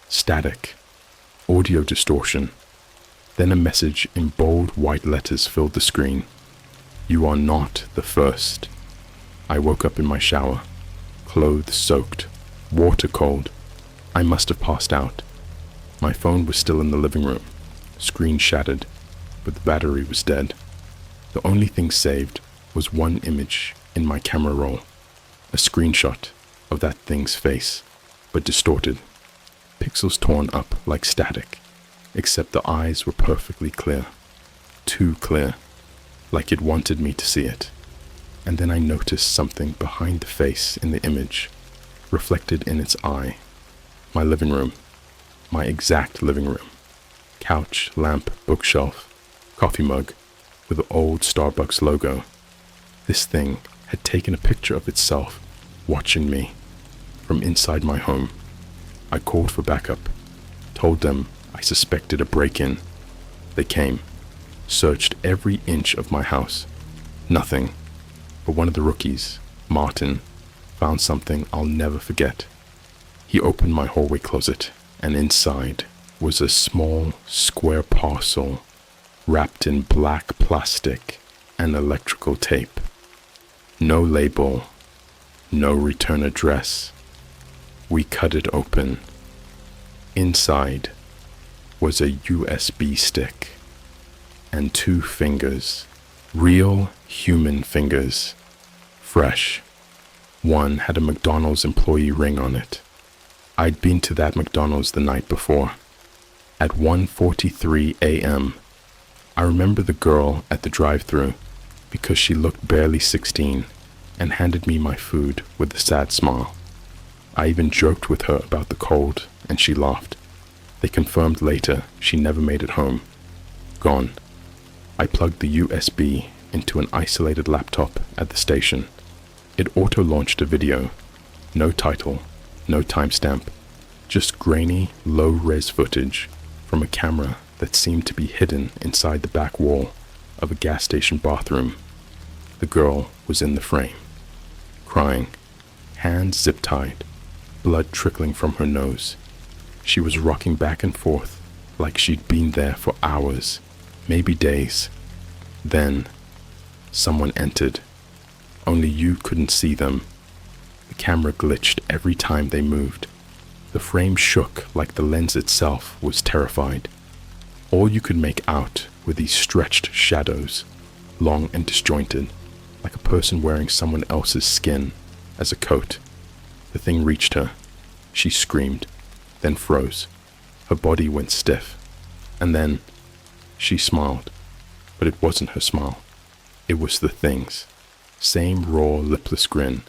Static. Audio distortion. Then a message in bold white letters filled the screen. "You are not the first." I woke up in my shower, clothes soaked, water cold. I must have passed out. My phone was still in the living room, screen shattered, but the battery was dead. The only thing saved was one image in my camera roll, a screenshot of that thing's face, but distorted, pixels torn up like static, except the eyes were perfectly clear, too clear, like it wanted me to see it. And then I noticed something behind the face in the image, reflected in its eye. My living room, My exact living room. Couch, lamp, bookshelf, coffee mug with the old Starbucks logo. This thing had taken a picture of itself, watching me from inside my home. I called for backup, told them I suspected a break-in. They came, searched every inch of my house. Nothing, but one of the rookies, Martin, found something I'll never forget. He opened my hallway closet, and inside was a small, square parcel wrapped in black plastic and electrical tape. No label, no return address. We cut it open. Inside was a USB stick and 2 fingers, real human fingers, fresh. One had a McDonald's employee ring on it. I'd been to that McDonald's the night before. At 1:43 a.m., I remember the girl at the drive-thru because she looked barely 16 and handed me my food with a sad smile. I even joked with her about the cold and she laughed. They confirmed later she never made it home. Gone. I plugged the USB into an isolated laptop at the station. It auto-launched a video. No title, no timestamp, just grainy, low-res footage from a camera that seemed to be hidden inside the back wall of a gas station bathroom. The girl was in the frame, crying, hands zip-tied, blood trickling from her nose. She was rocking back and forth like she'd been there for hours, maybe days. Then, someone entered. Only you couldn't see them. The camera glitched every time they moved. The frame shook like the lens itself was terrified. All you could make out were these stretched shadows, long and disjointed, like a person wearing someone else's skin as a coat. The thing reached her. She screamed, then froze. Her body went stiff. And then she smiled, but it wasn't her smile. It was the thing's. Same raw, lipless grin.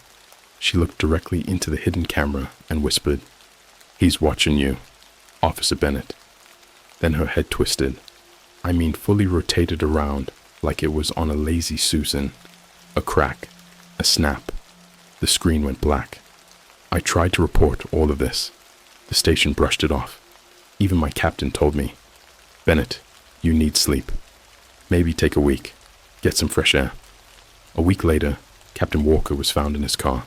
She looked directly into the hidden camera and whispered, "He's watching you, Officer Bennett." Then her head twisted. I mean fully rotated around like it was on a lazy Susan. A crack, a snap. The screen went black. I tried to report all of this. The station brushed it off. Even my captain told me, "Bennett, you need sleep. Maybe take a week. Get some fresh air." A week later, Captain Walker was found in his car.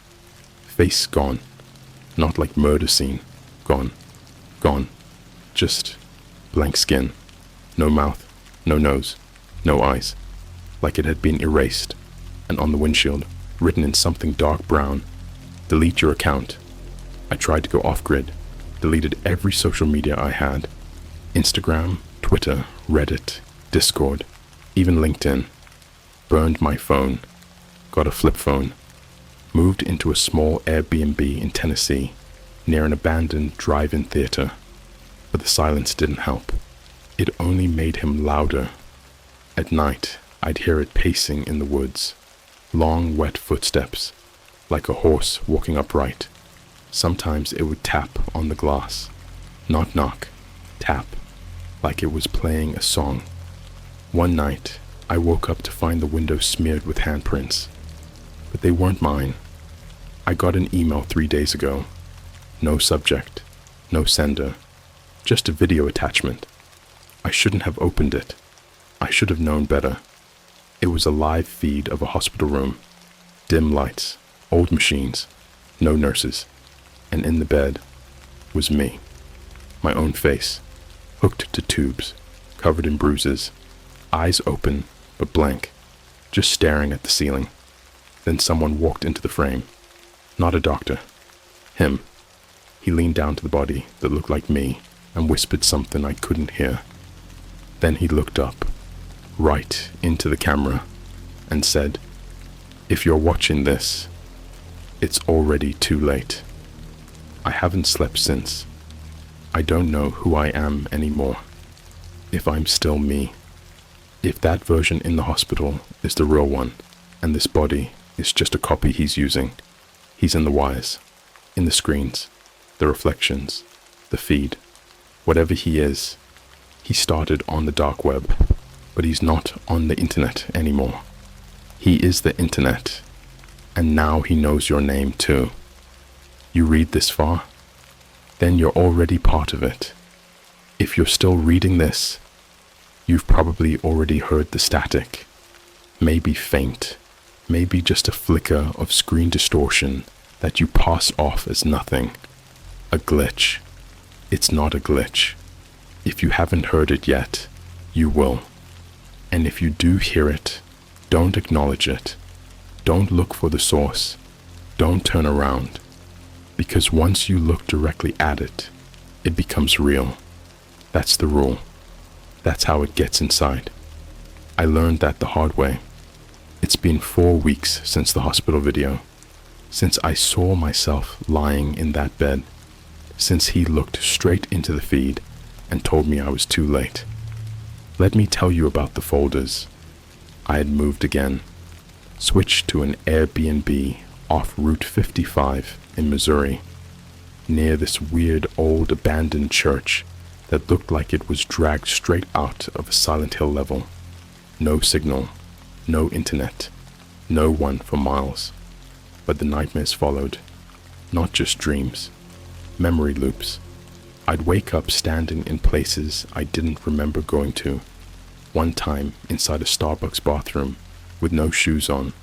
Face gone. Not like murder scene. Gone. Gone. Just blank skin. No mouth. No nose. No eyes. Like it had been erased. And on the windshield, written in something dark brown, "Delete your account." I tried to go off-grid. Deleted every social media I had. Instagram, Twitter, Reddit, Discord, even LinkedIn. Burned my phone. Got a flip phone. Moved into a small Airbnb in Tennessee, near an abandoned drive-in theater. But the silence didn't help. It only made him louder. At night, I'd hear it pacing in the woods. Long, wet footsteps, like a horse walking upright. Sometimes it would tap on the glass. Not knock, tap, like it was playing a song. One night, I woke up to find the window smeared with handprints. But they weren't mine. I got an email 3 days ago. No subject, no sender, just a video attachment. I shouldn't have opened it. I should have known better. It was a live feed of a hospital room. Dim lights, old machines, no nurses. And in the bed was me. My own face, hooked to tubes, covered in bruises, eyes open but blank, just staring at the ceiling. Then someone walked into the frame. Not a doctor. Him. He leaned down to the body that looked like me and whispered something I couldn't hear. Then he looked up, right into the camera, and said, "If you're watching this, it's already too late." I haven't slept since. I don't know who I am anymore. If I'm still me. If that version in the hospital is the real one, and this body is just a copy he's using. He's in the wires, in the screens, the reflections, the feed, Whatever he is, he started on the dark web, but he's not on the internet anymore. He is the internet, and now he knows your name too. You read this far? Then you're already part of it. If you're still reading this, you've probably already heard the static. Maybe faint, maybe just a flicker of screen distortion that you pass off as nothing. A glitch. It's not a glitch. If you haven't heard it yet, you will. And if you do hear it, don't acknowledge it. Don't look for the source. Don't turn around. Because once you look directly at it, it becomes real. That's the rule. That's how it gets inside. I learned that the hard way. It's been 4 weeks since the hospital video, since I saw myself lying in that bed, since he looked straight into the feed and told me I was too late. Let me tell you about the folders. I had moved again, switched to an Airbnb off Route 55 in Missouri, near this weird old abandoned church that looked like it was dragged straight out of a Silent Hill level. No signal, no internet, no one for miles. But the nightmares followed, not just dreams, memory loops. I'd wake up standing in places I didn't remember going to. One time inside a Starbucks bathroom with no shoes on,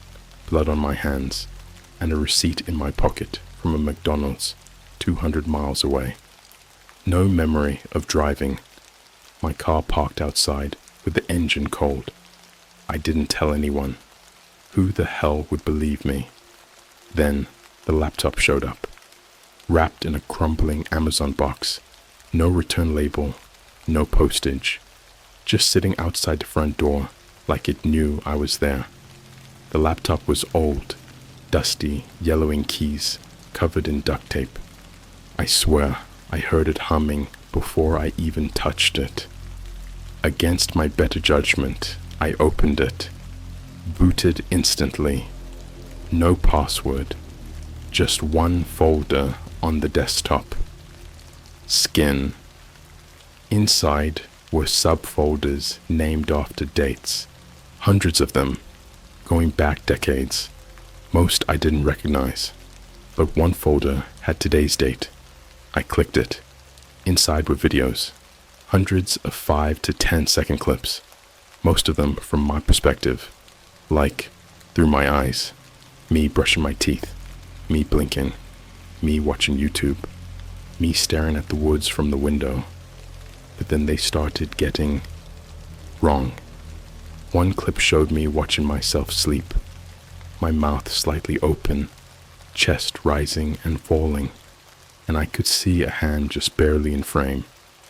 blood on my hands, and a receipt in my pocket from a McDonald's 200 miles away. No memory of driving. My car parked outside with the engine cold. I didn't tell anyone. Who the hell would believe me? Then the laptop showed up, wrapped in a crumbling Amazon box. No return label, no postage. Just sitting outside the front door like it knew I was there. The laptop was old, dusty, yellowing keys covered in duct tape. I swear I heard it humming before I even touched it. Against my better judgment, I opened it, booted instantly. No password, just one folder on the desktop. Skin. Inside were subfolders named after dates, hundreds of them, going back decades. Most I didn't recognize, but one folder had today's date. I clicked it. Inside were videos, hundreds of 5 to 10 second clips, most of them from my perspective, like through my eyes, me brushing my teeth, me blinking, me watching YouTube, me staring at the woods from the window. But then they started getting wrong. One clip showed me watching myself sleep, my mouth slightly open, chest rising and falling, and I could see a hand just barely in frame,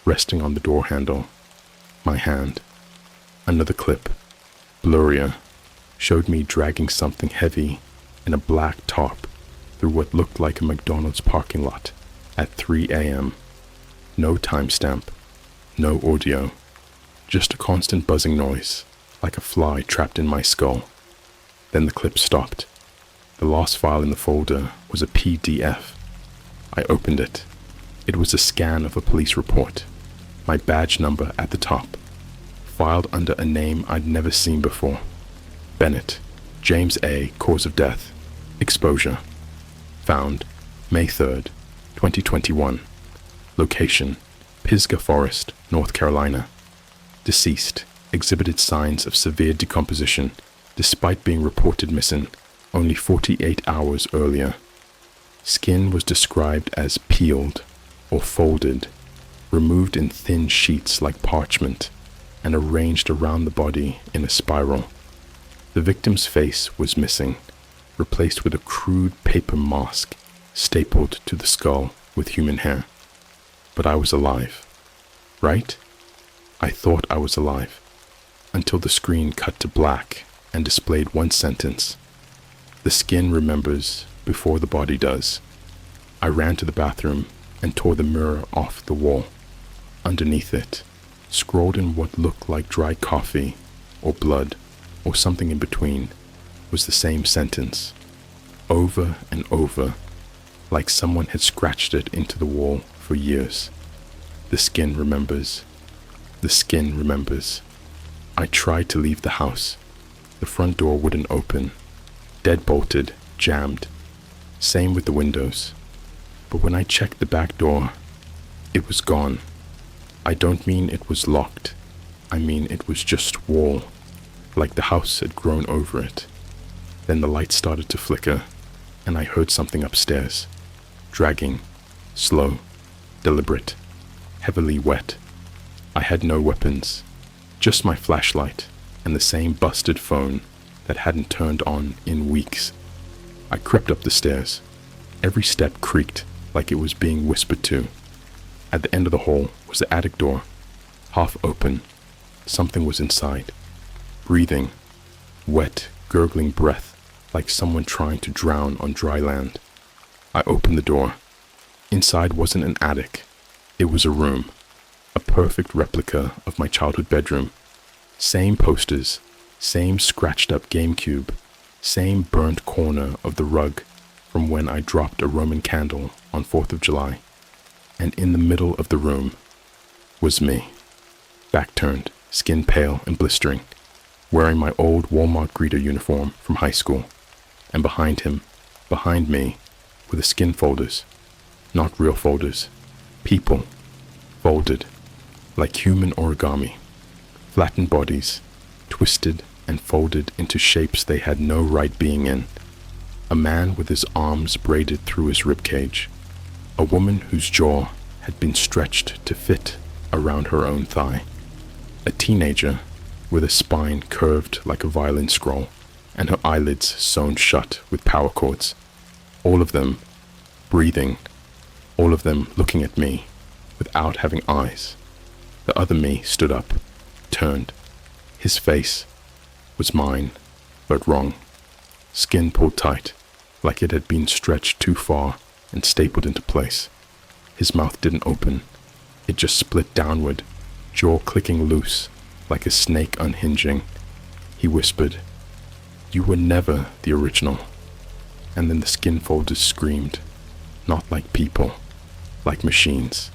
resting on the door handle. My hand. Another clip, blurrier, showed me dragging something heavy in a black tarp through what looked like a McDonald's parking lot at 3 a.m. No timestamp, no audio, just a constant buzzing noise, like a fly trapped in my skull. Then the clip stopped. The lost file in the folder was a PDF. I opened it. It was a scan of a police report, my badge number at the top, filed under a name I'd never seen before. Bennett, James A., cause of death, exposure. Found, May 3rd, 2021. Location, Pisgah Forest, North Carolina. Deceased, exhibited signs of severe decomposition despite being reported missing only 48 hours earlier. Skin was described as peeled or folded, removed in thin sheets like parchment, and arranged around the body in a spiral. The victim's face was missing, replaced with a crude paper mask stapled to the skull with human hair. But I was alive, right? I thought I was alive, until the screen cut to black and displayed one sentence. The skin remembers before the body does. I ran to the bathroom and tore the mirror off the wall. Underneath it, scrawled in what looked like dry coffee or blood or something in between, was the same sentence, over and over, like someone had scratched it into the wall for years. The skin remembers. The skin remembers. I tried to leave the house. The front door wouldn't open. Dead-bolted, jammed. Same with the windows. But when I checked the back door, it was gone. I don't mean it was locked. I mean it was just wall, like the house had grown over it. Then the light started to flicker, and I heard something upstairs. Dragging, slow, deliberate, heavily wet. I had no weapons, just my flashlight and the same busted phone that hadn't turned on in weeks. I crept up the stairs. Every step creaked like it was being whispered to. At the end of the hall was the attic door, half open. Something was inside, breathing, wet, gurgling breath like someone trying to drown on dry land. I opened the door. Inside wasn't an attic. It was a room, a perfect replica of my childhood bedroom. Same posters, same scratched up GameCube, same burnt corner of the rug from when I dropped a Roman candle on 4th of July. And in the middle of the room was me, back turned, skin pale and blistering, wearing my old Walmart greeter uniform from high school. And behind him, behind me, were the skin folders. Not real folders. People. Folded. Like human origami. Flattened bodies. Twisted and folded into shapes they had no right being in. A man with his arms braided through his ribcage. A woman whose jaw had been stretched to fit around her own thigh. A teenager with a spine curved like a violin scroll and her eyelids sewn shut with power cords. All of them breathing, all of them looking at me without having eyes. The other me stood up, turned. His face was mine, but wrong. Skin pulled tight, like it had been stretched too far and stapled into place. His mouth didn't open. It just split downward, jaw clicking loose, like a snake unhinging. He whispered, "You were never the original." And then the skin folders screamed, not like people, like machines,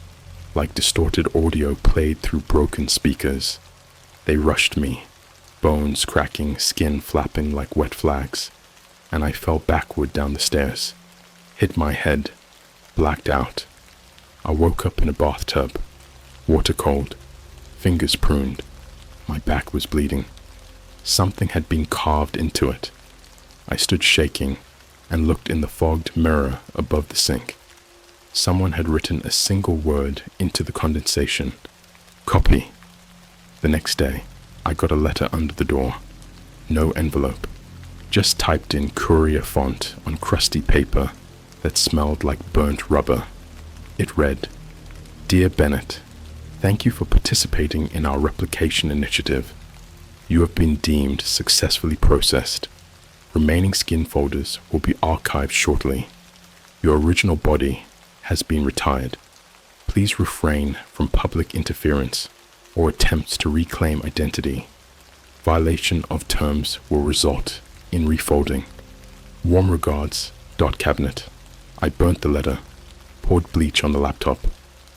like distorted audio played through broken speakers. They rushed me, bones cracking, skin flapping like wet flags, and I fell backward down the stairs, hit my head, blacked out. I woke up in a bathtub, water cold, fingers pruned. My back was bleeding. Something had been carved into it. I stood shaking and looked in the fogged mirror above the sink. Someone had written a single word into the condensation. Copy. The next day, I got a letter under the door. No envelope. Just typed in courier font on crusty paper that smelled like burnt rubber. It read, "Dear Bennett, thank you for participating in our replication initiative. You have been deemed successfully processed. Remaining skin folders will be archived shortly. Your original body has been retired. Please refrain from public interference or attempts to reclaim identity. Violation of terms will result in refolding. Warm regards, Cabinet." I burnt the letter, poured bleach on the laptop,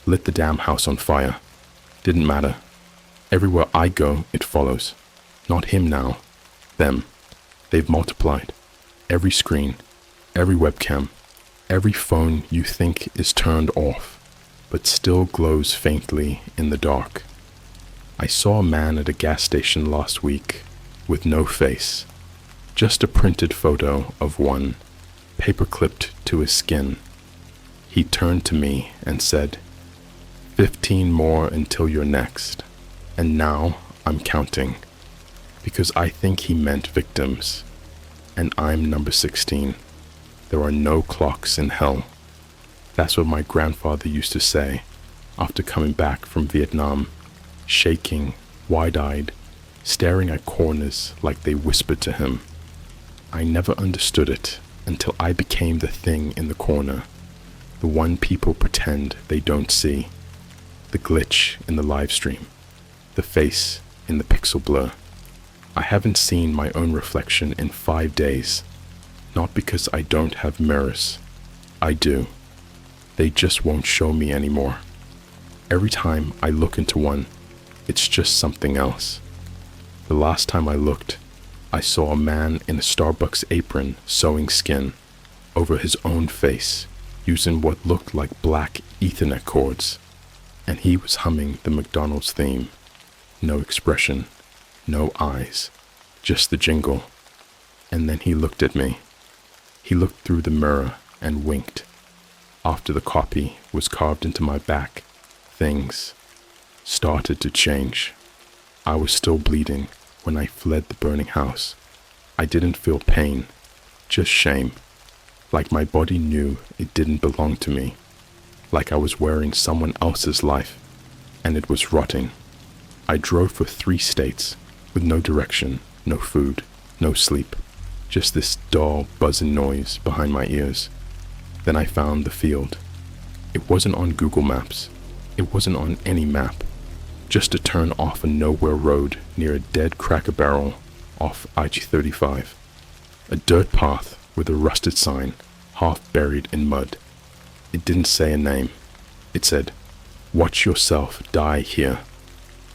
lit the damn house on fire. Didn't matter. Everywhere I go, it follows. Not him now. Them. They've multiplied. Every screen, every webcam, every phone you think is turned off, but still glows faintly in the dark. I saw a man at a gas station last week with no face, just a printed photo of one, paper-clipped to his skin. He turned to me and said, 15 more until you're next, and now I'm counting, because I think he meant victims, and I'm number 16. There are no clocks in hell. That's what my grandfather used to say after coming back from Vietnam, shaking, wide-eyed, staring at corners like they whispered to him. I never understood it until I became the thing in the corner, the one people pretend they don't see, the glitch in the live stream, the face in the pixel blur. I haven't seen my own reflection in 5 days, not because I don't have mirrors. I do. They just won't show me anymore. Every time I look into one, it's just something else. The last time I looked, I saw a man in a Starbucks apron sewing skin over his own face using what looked like black Ethernet cords, and he was humming the McDonald's theme. No expression, no eyes, just the jingle. And then he looked at me. He looked through the mirror and winked. After the copy was carved into my back, things started to change. I was still bleeding when I fled the burning house. I didn't feel pain, just shame. Like my body knew it didn't belong to me. Like I was wearing someone else's life, and it was rotting. I drove for 3 states, with no direction, no food, no sleep. Just this dull, buzzing noise behind my ears. Then I found the field. It wasn't on Google Maps. It wasn't on any map. Just a turn off a nowhere road near a dead Cracker Barrel off IG-35. A dirt path with a rusted sign, half buried in mud. It didn't say a name. It said, "Watch yourself die here."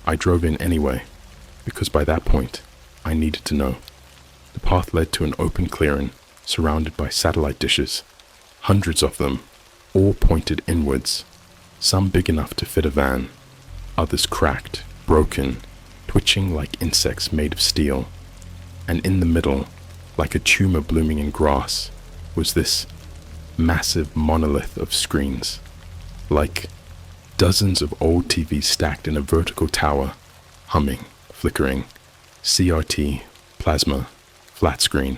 I drove in anyway, because by that point, I needed to know. The path led to an open clearing, surrounded by satellite dishes. Hundreds of them, all pointed inwards. Some big enough to fit a van. Others cracked, broken, twitching like insects made of steel. And in the middle, like a tumor blooming in grass, was this massive monolith of screens. Like dozens of old TVs stacked in a vertical tower, humming, flickering, CRT, plasma, flat screen,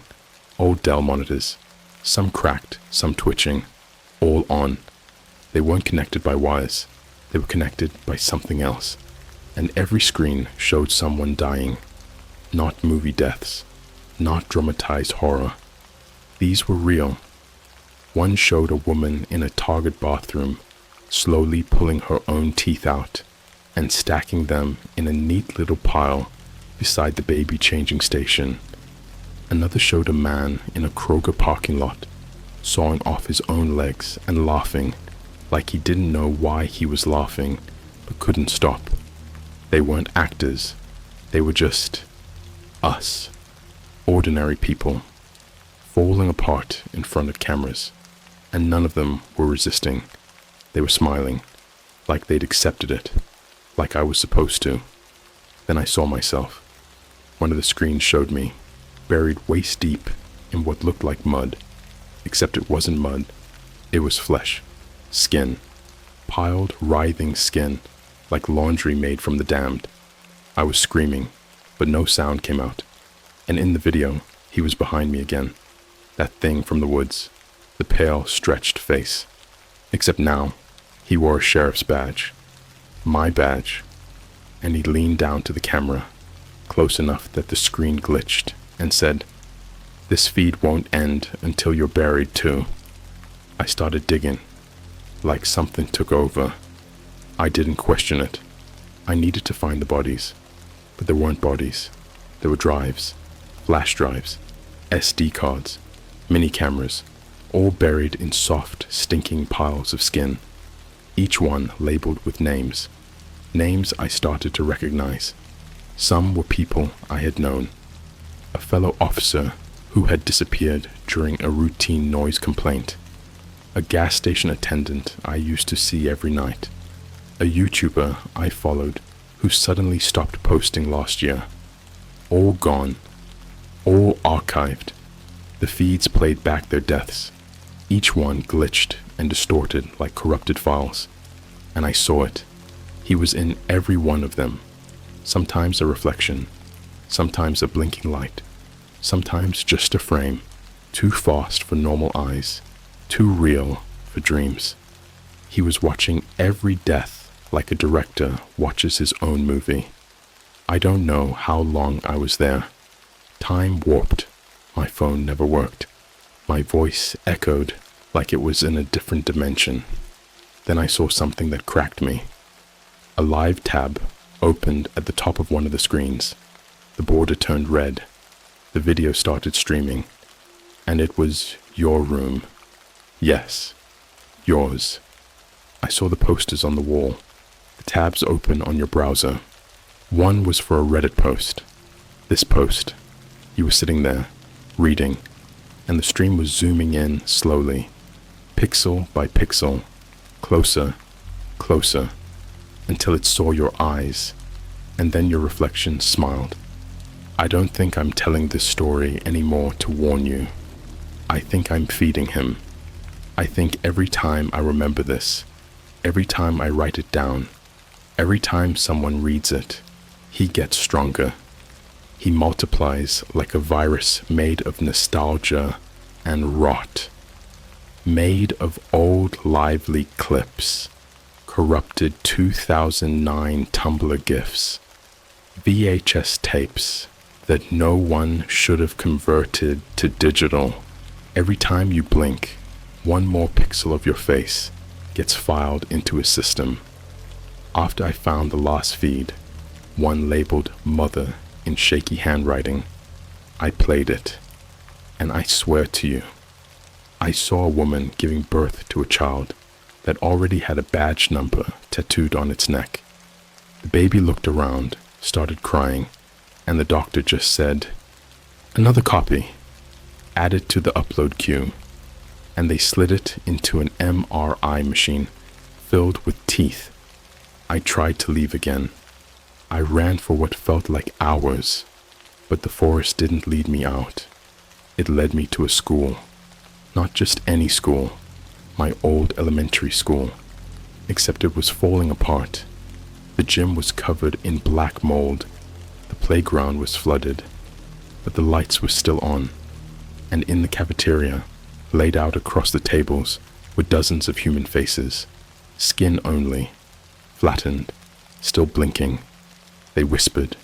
old Dell monitors, some cracked, some twitching, all on. They weren't connected by wires, they were connected by something else, and every screen showed someone dying. Not movie deaths, not dramatized horror. These were real. One showed a woman in a Target bathroom, slowly pulling her own teeth out and stacking them in a neat little pile beside the baby changing station. Another showed a man in a Kroger parking lot, sawing off his own legs and laughing like he didn't know why he was laughing but couldn't stop. They weren't actors. They were just us, ordinary people, falling apart in front of cameras, and none of them were resisting. They were smiling, like they'd accepted it, like I was supposed to. Then I saw myself. One of the screens showed me, buried waist deep in what looked like mud, except it wasn't mud. It was flesh, skin, piled, writhing skin, like laundry made from the damned. I was screaming, but no sound came out. And in the video, he was behind me again. That thing from the woods, the pale, stretched face. Except now, he wore a sheriff's badge. My badge. And he leaned down to the camera, close enough that the screen glitched, and said, "This feed won't end until you're buried too." I started digging, like something took over. I didn't question it. I needed to find the bodies, but there weren't bodies. There were drives, flash drives, SD cards, mini cameras, all buried in soft, stinking piles of skin, each one labeled with names. Names I started to recognize. Some were people I had known. A fellow officer who had disappeared during a routine noise complaint. A gas station attendant I used to see every night. A YouTuber I followed who suddenly stopped posting last year. All gone. All archived. The feeds played back their deaths. Each one glitched and distorted like corrupted files. And I saw it. He was in every one of them. Sometimes a reflection. Sometimes a blinking light. Sometimes just a frame. Too fast for normal eyes. Too real for dreams. He was watching every death like a director watches his own movie. I don't know how long I was there. Time warped. My phone never worked. My voice echoed like it was in a different dimension. Then I saw something that cracked me. A live tab opened at the top of one of the screens. The border turned red. The video started streaming. And it was your room. Yes, yours. I saw the posters on the wall. Tabs open on your browser. One was for a Reddit post. This post, you were sitting there, reading, and the stream was zooming in slowly, pixel by pixel, closer, closer, until it saw your eyes, and then your reflection smiled. I don't think I'm telling this story anymore to warn you. I think I'm feeding him. I think every time I remember this, every time I write it down, every time someone reads it, he gets stronger. He multiplies like a virus made of nostalgia and rot, made of old lively clips, corrupted 2009 Tumblr GIFs, VHS tapes that no one should have converted to digital. Every time you blink, one more pixel of your face gets filed into a system. After I found the last feed, one labeled Mother in shaky handwriting, I played it, and I swear to you, I saw a woman giving birth to a child that already had a badge number tattooed on its neck. The baby looked around, started crying, and the doctor just said, "Another copy," added to the upload queue, and they slid it into an MRI machine filled with teeth. I tried to leave again. I ran for what felt like hours, but the forest didn't lead me out. It led me to a school. Not just any school, my old elementary school, except it was falling apart. The gym was covered in black mold. The playground was flooded, but the lights were still on, and in the cafeteria, laid out across the tables, were dozens of human faces, skin only, flattened, still blinking. They whispered.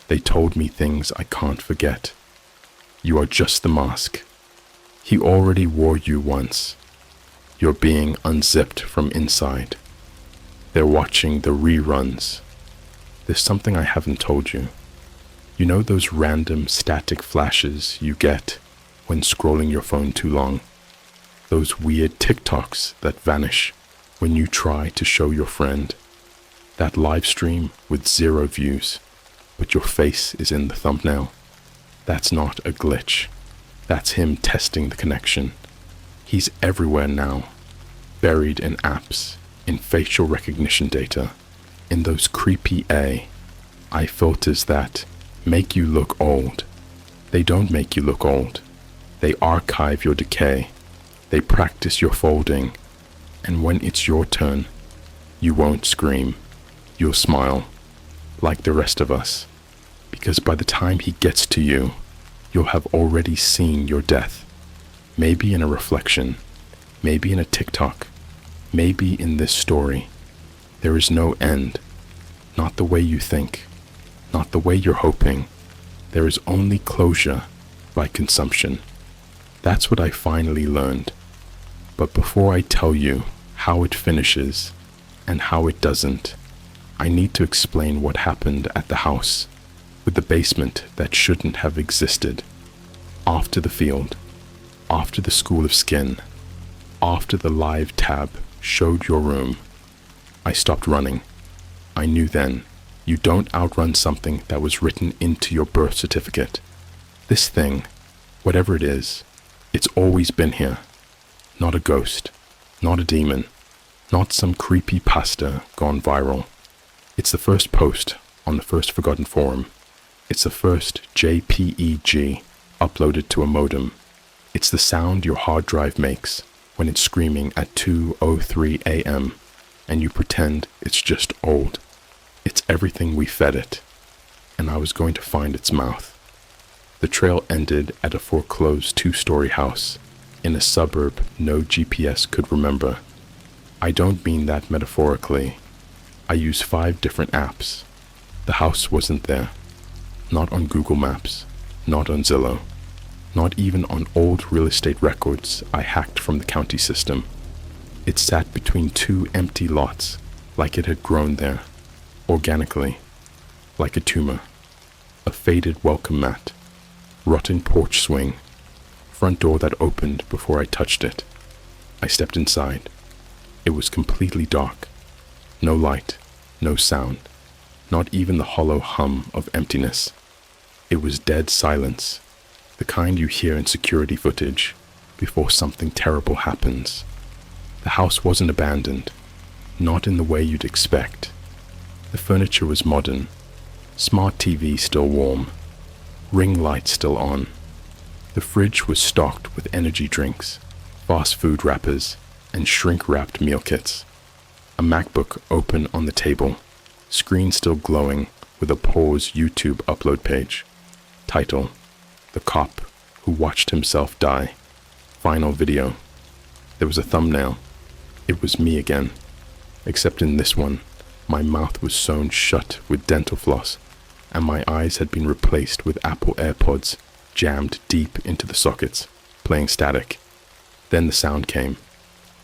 They told me things I can't forget. You are just the mask. He already wore you once. You're being unzipped from inside. They're watching the reruns. There's something I haven't told you. You know those random static flashes you get when scrolling your phone too long? Those weird TikToks that vanish when you try to show your friend? That live stream with 0 views, but your face is in the thumbnail? That's not a glitch. That's him testing the connection. He's everywhere now, buried in apps, in facial recognition data, in those creepy AI filters that make you look old. They don't make you look old. They archive your decay. They practice your folding. And when it's your turn, you won't scream. You'll smile, like the rest of us, because by the time he gets to you, you'll have already seen your death. Maybe in a reflection, maybe in a TikTok, maybe in this story. There is no end, not the way you think, not the way you're hoping. There is only closure by consumption. That's what I finally learned. But before I tell you how it finishes and how it doesn't, I need to explain what happened at the house, with the basement that shouldn't have existed, after the field, after the school of skin, after the live tab showed your room. I stopped running. I knew then, you don't outrun something that was written into your birth certificate. This thing, whatever it is, it's always been here. Not a ghost, not a demon, not some creepypasta gone viral. It's the first post on the first forgotten forum. It's the first JPEG uploaded to a modem. It's the sound your hard drive makes when it's screaming at 2:03 a.m. and you pretend it's just old. It's everything we fed it, and I was going to find its mouth. The trail ended at a foreclosed 2-story house in a suburb no GPS could remember. I don't mean that metaphorically. I use 5 different apps. The house wasn't there. Not on Google Maps, not on Zillow, not even on old real estate records I hacked from the county system. It sat between 2 empty lots, like it had grown there, organically, like a tumor. A faded welcome mat, rotten porch swing, front door that opened before I touched it. I stepped inside. It was completely dark. No light, No sound, not even the hollow hum of emptiness. It was dead silence, the kind you hear in security footage before something terrible happens. The house wasn't abandoned, not in the way you'd expect. The furniture was modern, smart TV still warm, ring light still on. The fridge was stocked with energy drinks, fast food wrappers, and shrink-wrapped meal kits. A MacBook open on the table, screen still glowing with a paused YouTube upload page. Title: The Cop Who Watched Himself Die. Final video. There was a thumbnail. It was me again, except in this one, my mouth was sewn shut with dental floss, and my eyes had been replaced with Apple AirPods jammed deep into the sockets, playing static. Then the sound came.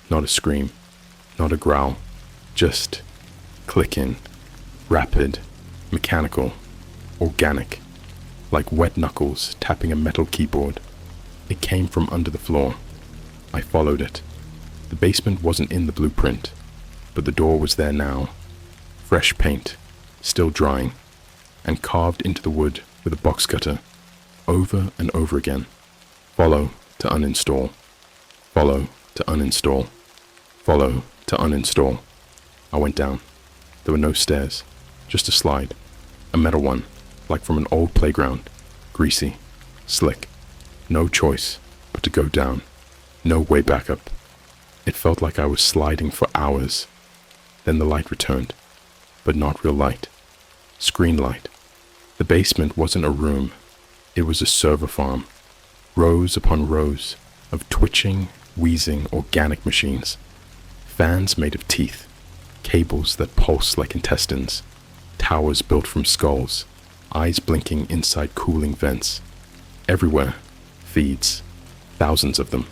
Not a scream, not a growl, just clicking, rapid, mechanical, organic, like wet knuckles tapping a metal keyboard. It came from under the floor. I followed it. The basement wasn't in the blueprint, but the door was there now. Fresh paint, still drying, and carved into the wood with a box cutter, over and over again. Follow to uninstall. Follow to uninstall. Follow to uninstall. I went down. There were no stairs, just a slide. A metal one, like from an old playground. Greasy, slick. No choice but to go down. No way back up. It felt like I was sliding for hours. Then the light returned, but not real light. Screen light. The basement wasn't a room. It was a server farm. Rows upon rows of twitching, wheezing organic machines. Fans made of teeth. Cables that pulse like intestines. Towers built from skulls. Eyes blinking inside cooling vents. Everywhere, feeds. Thousands of them.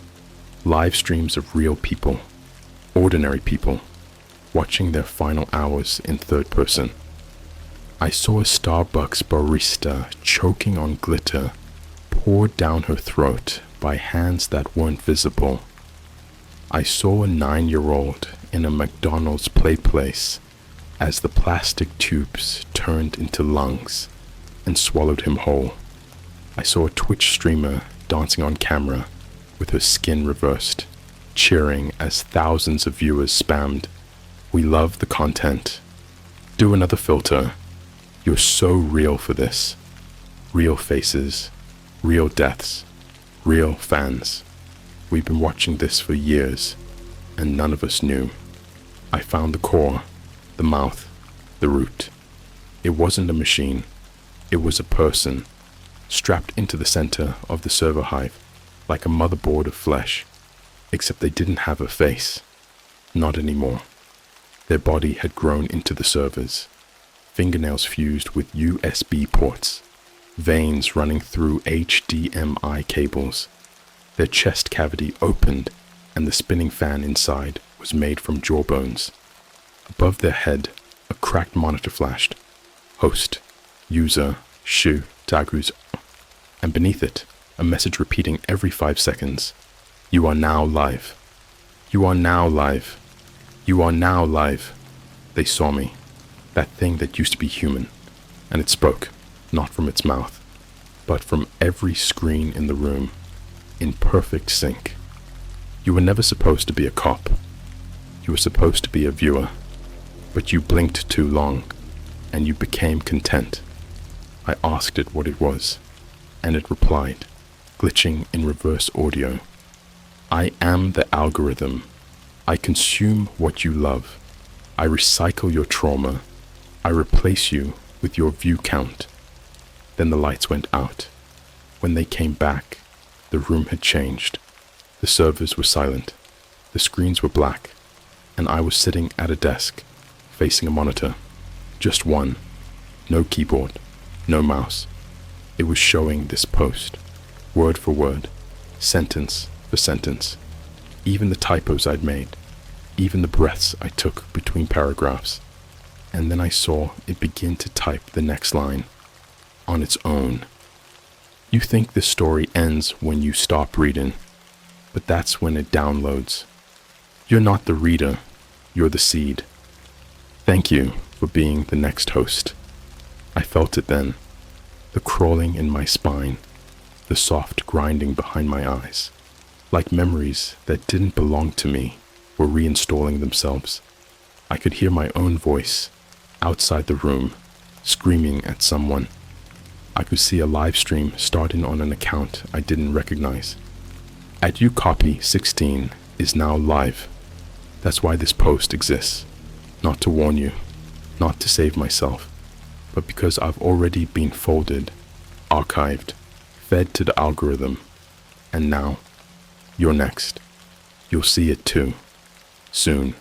Live streams of real people. Ordinary people. Watching their final hours in third person. I saw a Starbucks barista choking on glitter poured down her throat by hands that weren't visible. I saw a 9-year-old in a McDonald's play place as the plastic tubes turned into lungs and swallowed him whole. I saw a Twitch streamer dancing on camera with her skin reversed, cheering as thousands of viewers spammed, "We love the content. Do another filter. You're so real for this." Real faces, real deaths, real fans. We've been watching this for years, and none of us knew. I found the core, the mouth, the root. It wasn't a machine. It was a person, strapped into the center of the server hive, like a motherboard of flesh, except they didn't have a face. Not anymore. Their body had grown into the servers, fingernails fused with USB ports, veins running through HDMI cables. Their chest cavity opened, and the spinning fan inside was made from jawbones. Above their head, a cracked monitor flashed. Host, user, Shu, Tagu's, and beneath it, a message repeating every 5 seconds. "You are now live. You are now live. You are now live." They saw me, that thing that used to be human, and it spoke, not from its mouth, but from every screen in the room, in perfect sync. You were never supposed to be a cop. You were supposed to be a viewer, but you blinked too long, and you became content. I asked it what it was, and it replied, glitching in reverse audio. "I am the algorithm. I consume what you love. I recycle your trauma. I replace you with your view count." Then the lights went out. When they came back, the room had changed. The servers were silent. The screens were black, and I was sitting at a desk, facing a monitor. Just one. No keyboard. No mouse. It was showing this post, word for word, sentence for sentence. Even the typos I'd made, even the breaths I took between paragraphs. And then I saw it begin to type the next line, on its own. You think this story ends when you stop reading, but that's when it downloads. You're not the reader, you're the seed. Thank you for for being the next host. I felt it then, the crawling in my spine, the soft grinding behind my eyes, like memories that didn't belong to me were reinstalling themselves. I could hear my own voice outside the room, screaming at someone. I could see a live stream starting on an account I didn't recognize. At You Copy 16 is now live. That's why this post exists. Not to warn you, not to save myself, but because I've already been folded, archived, fed to the algorithm, and now, you're next. You'll see it too. Soon.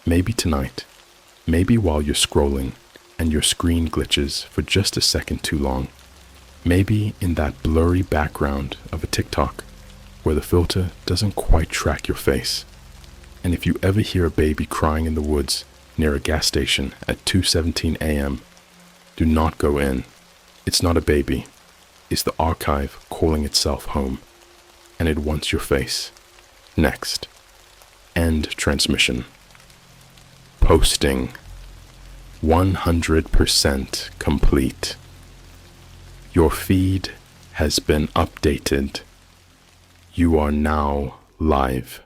Maybe tonight. Maybe while you're scrolling and your screen glitches for just a second too long. Maybe in that blurry background of a TikTok where the filter doesn't quite track your face. And if you ever hear a baby crying in the woods near a gas station at 2:17 a.m., do not go in. It's not a baby. It's the archive calling itself home. And it wants your face. Next. End transmission. Posting. 100% complete. Your feed has been updated. You are now live.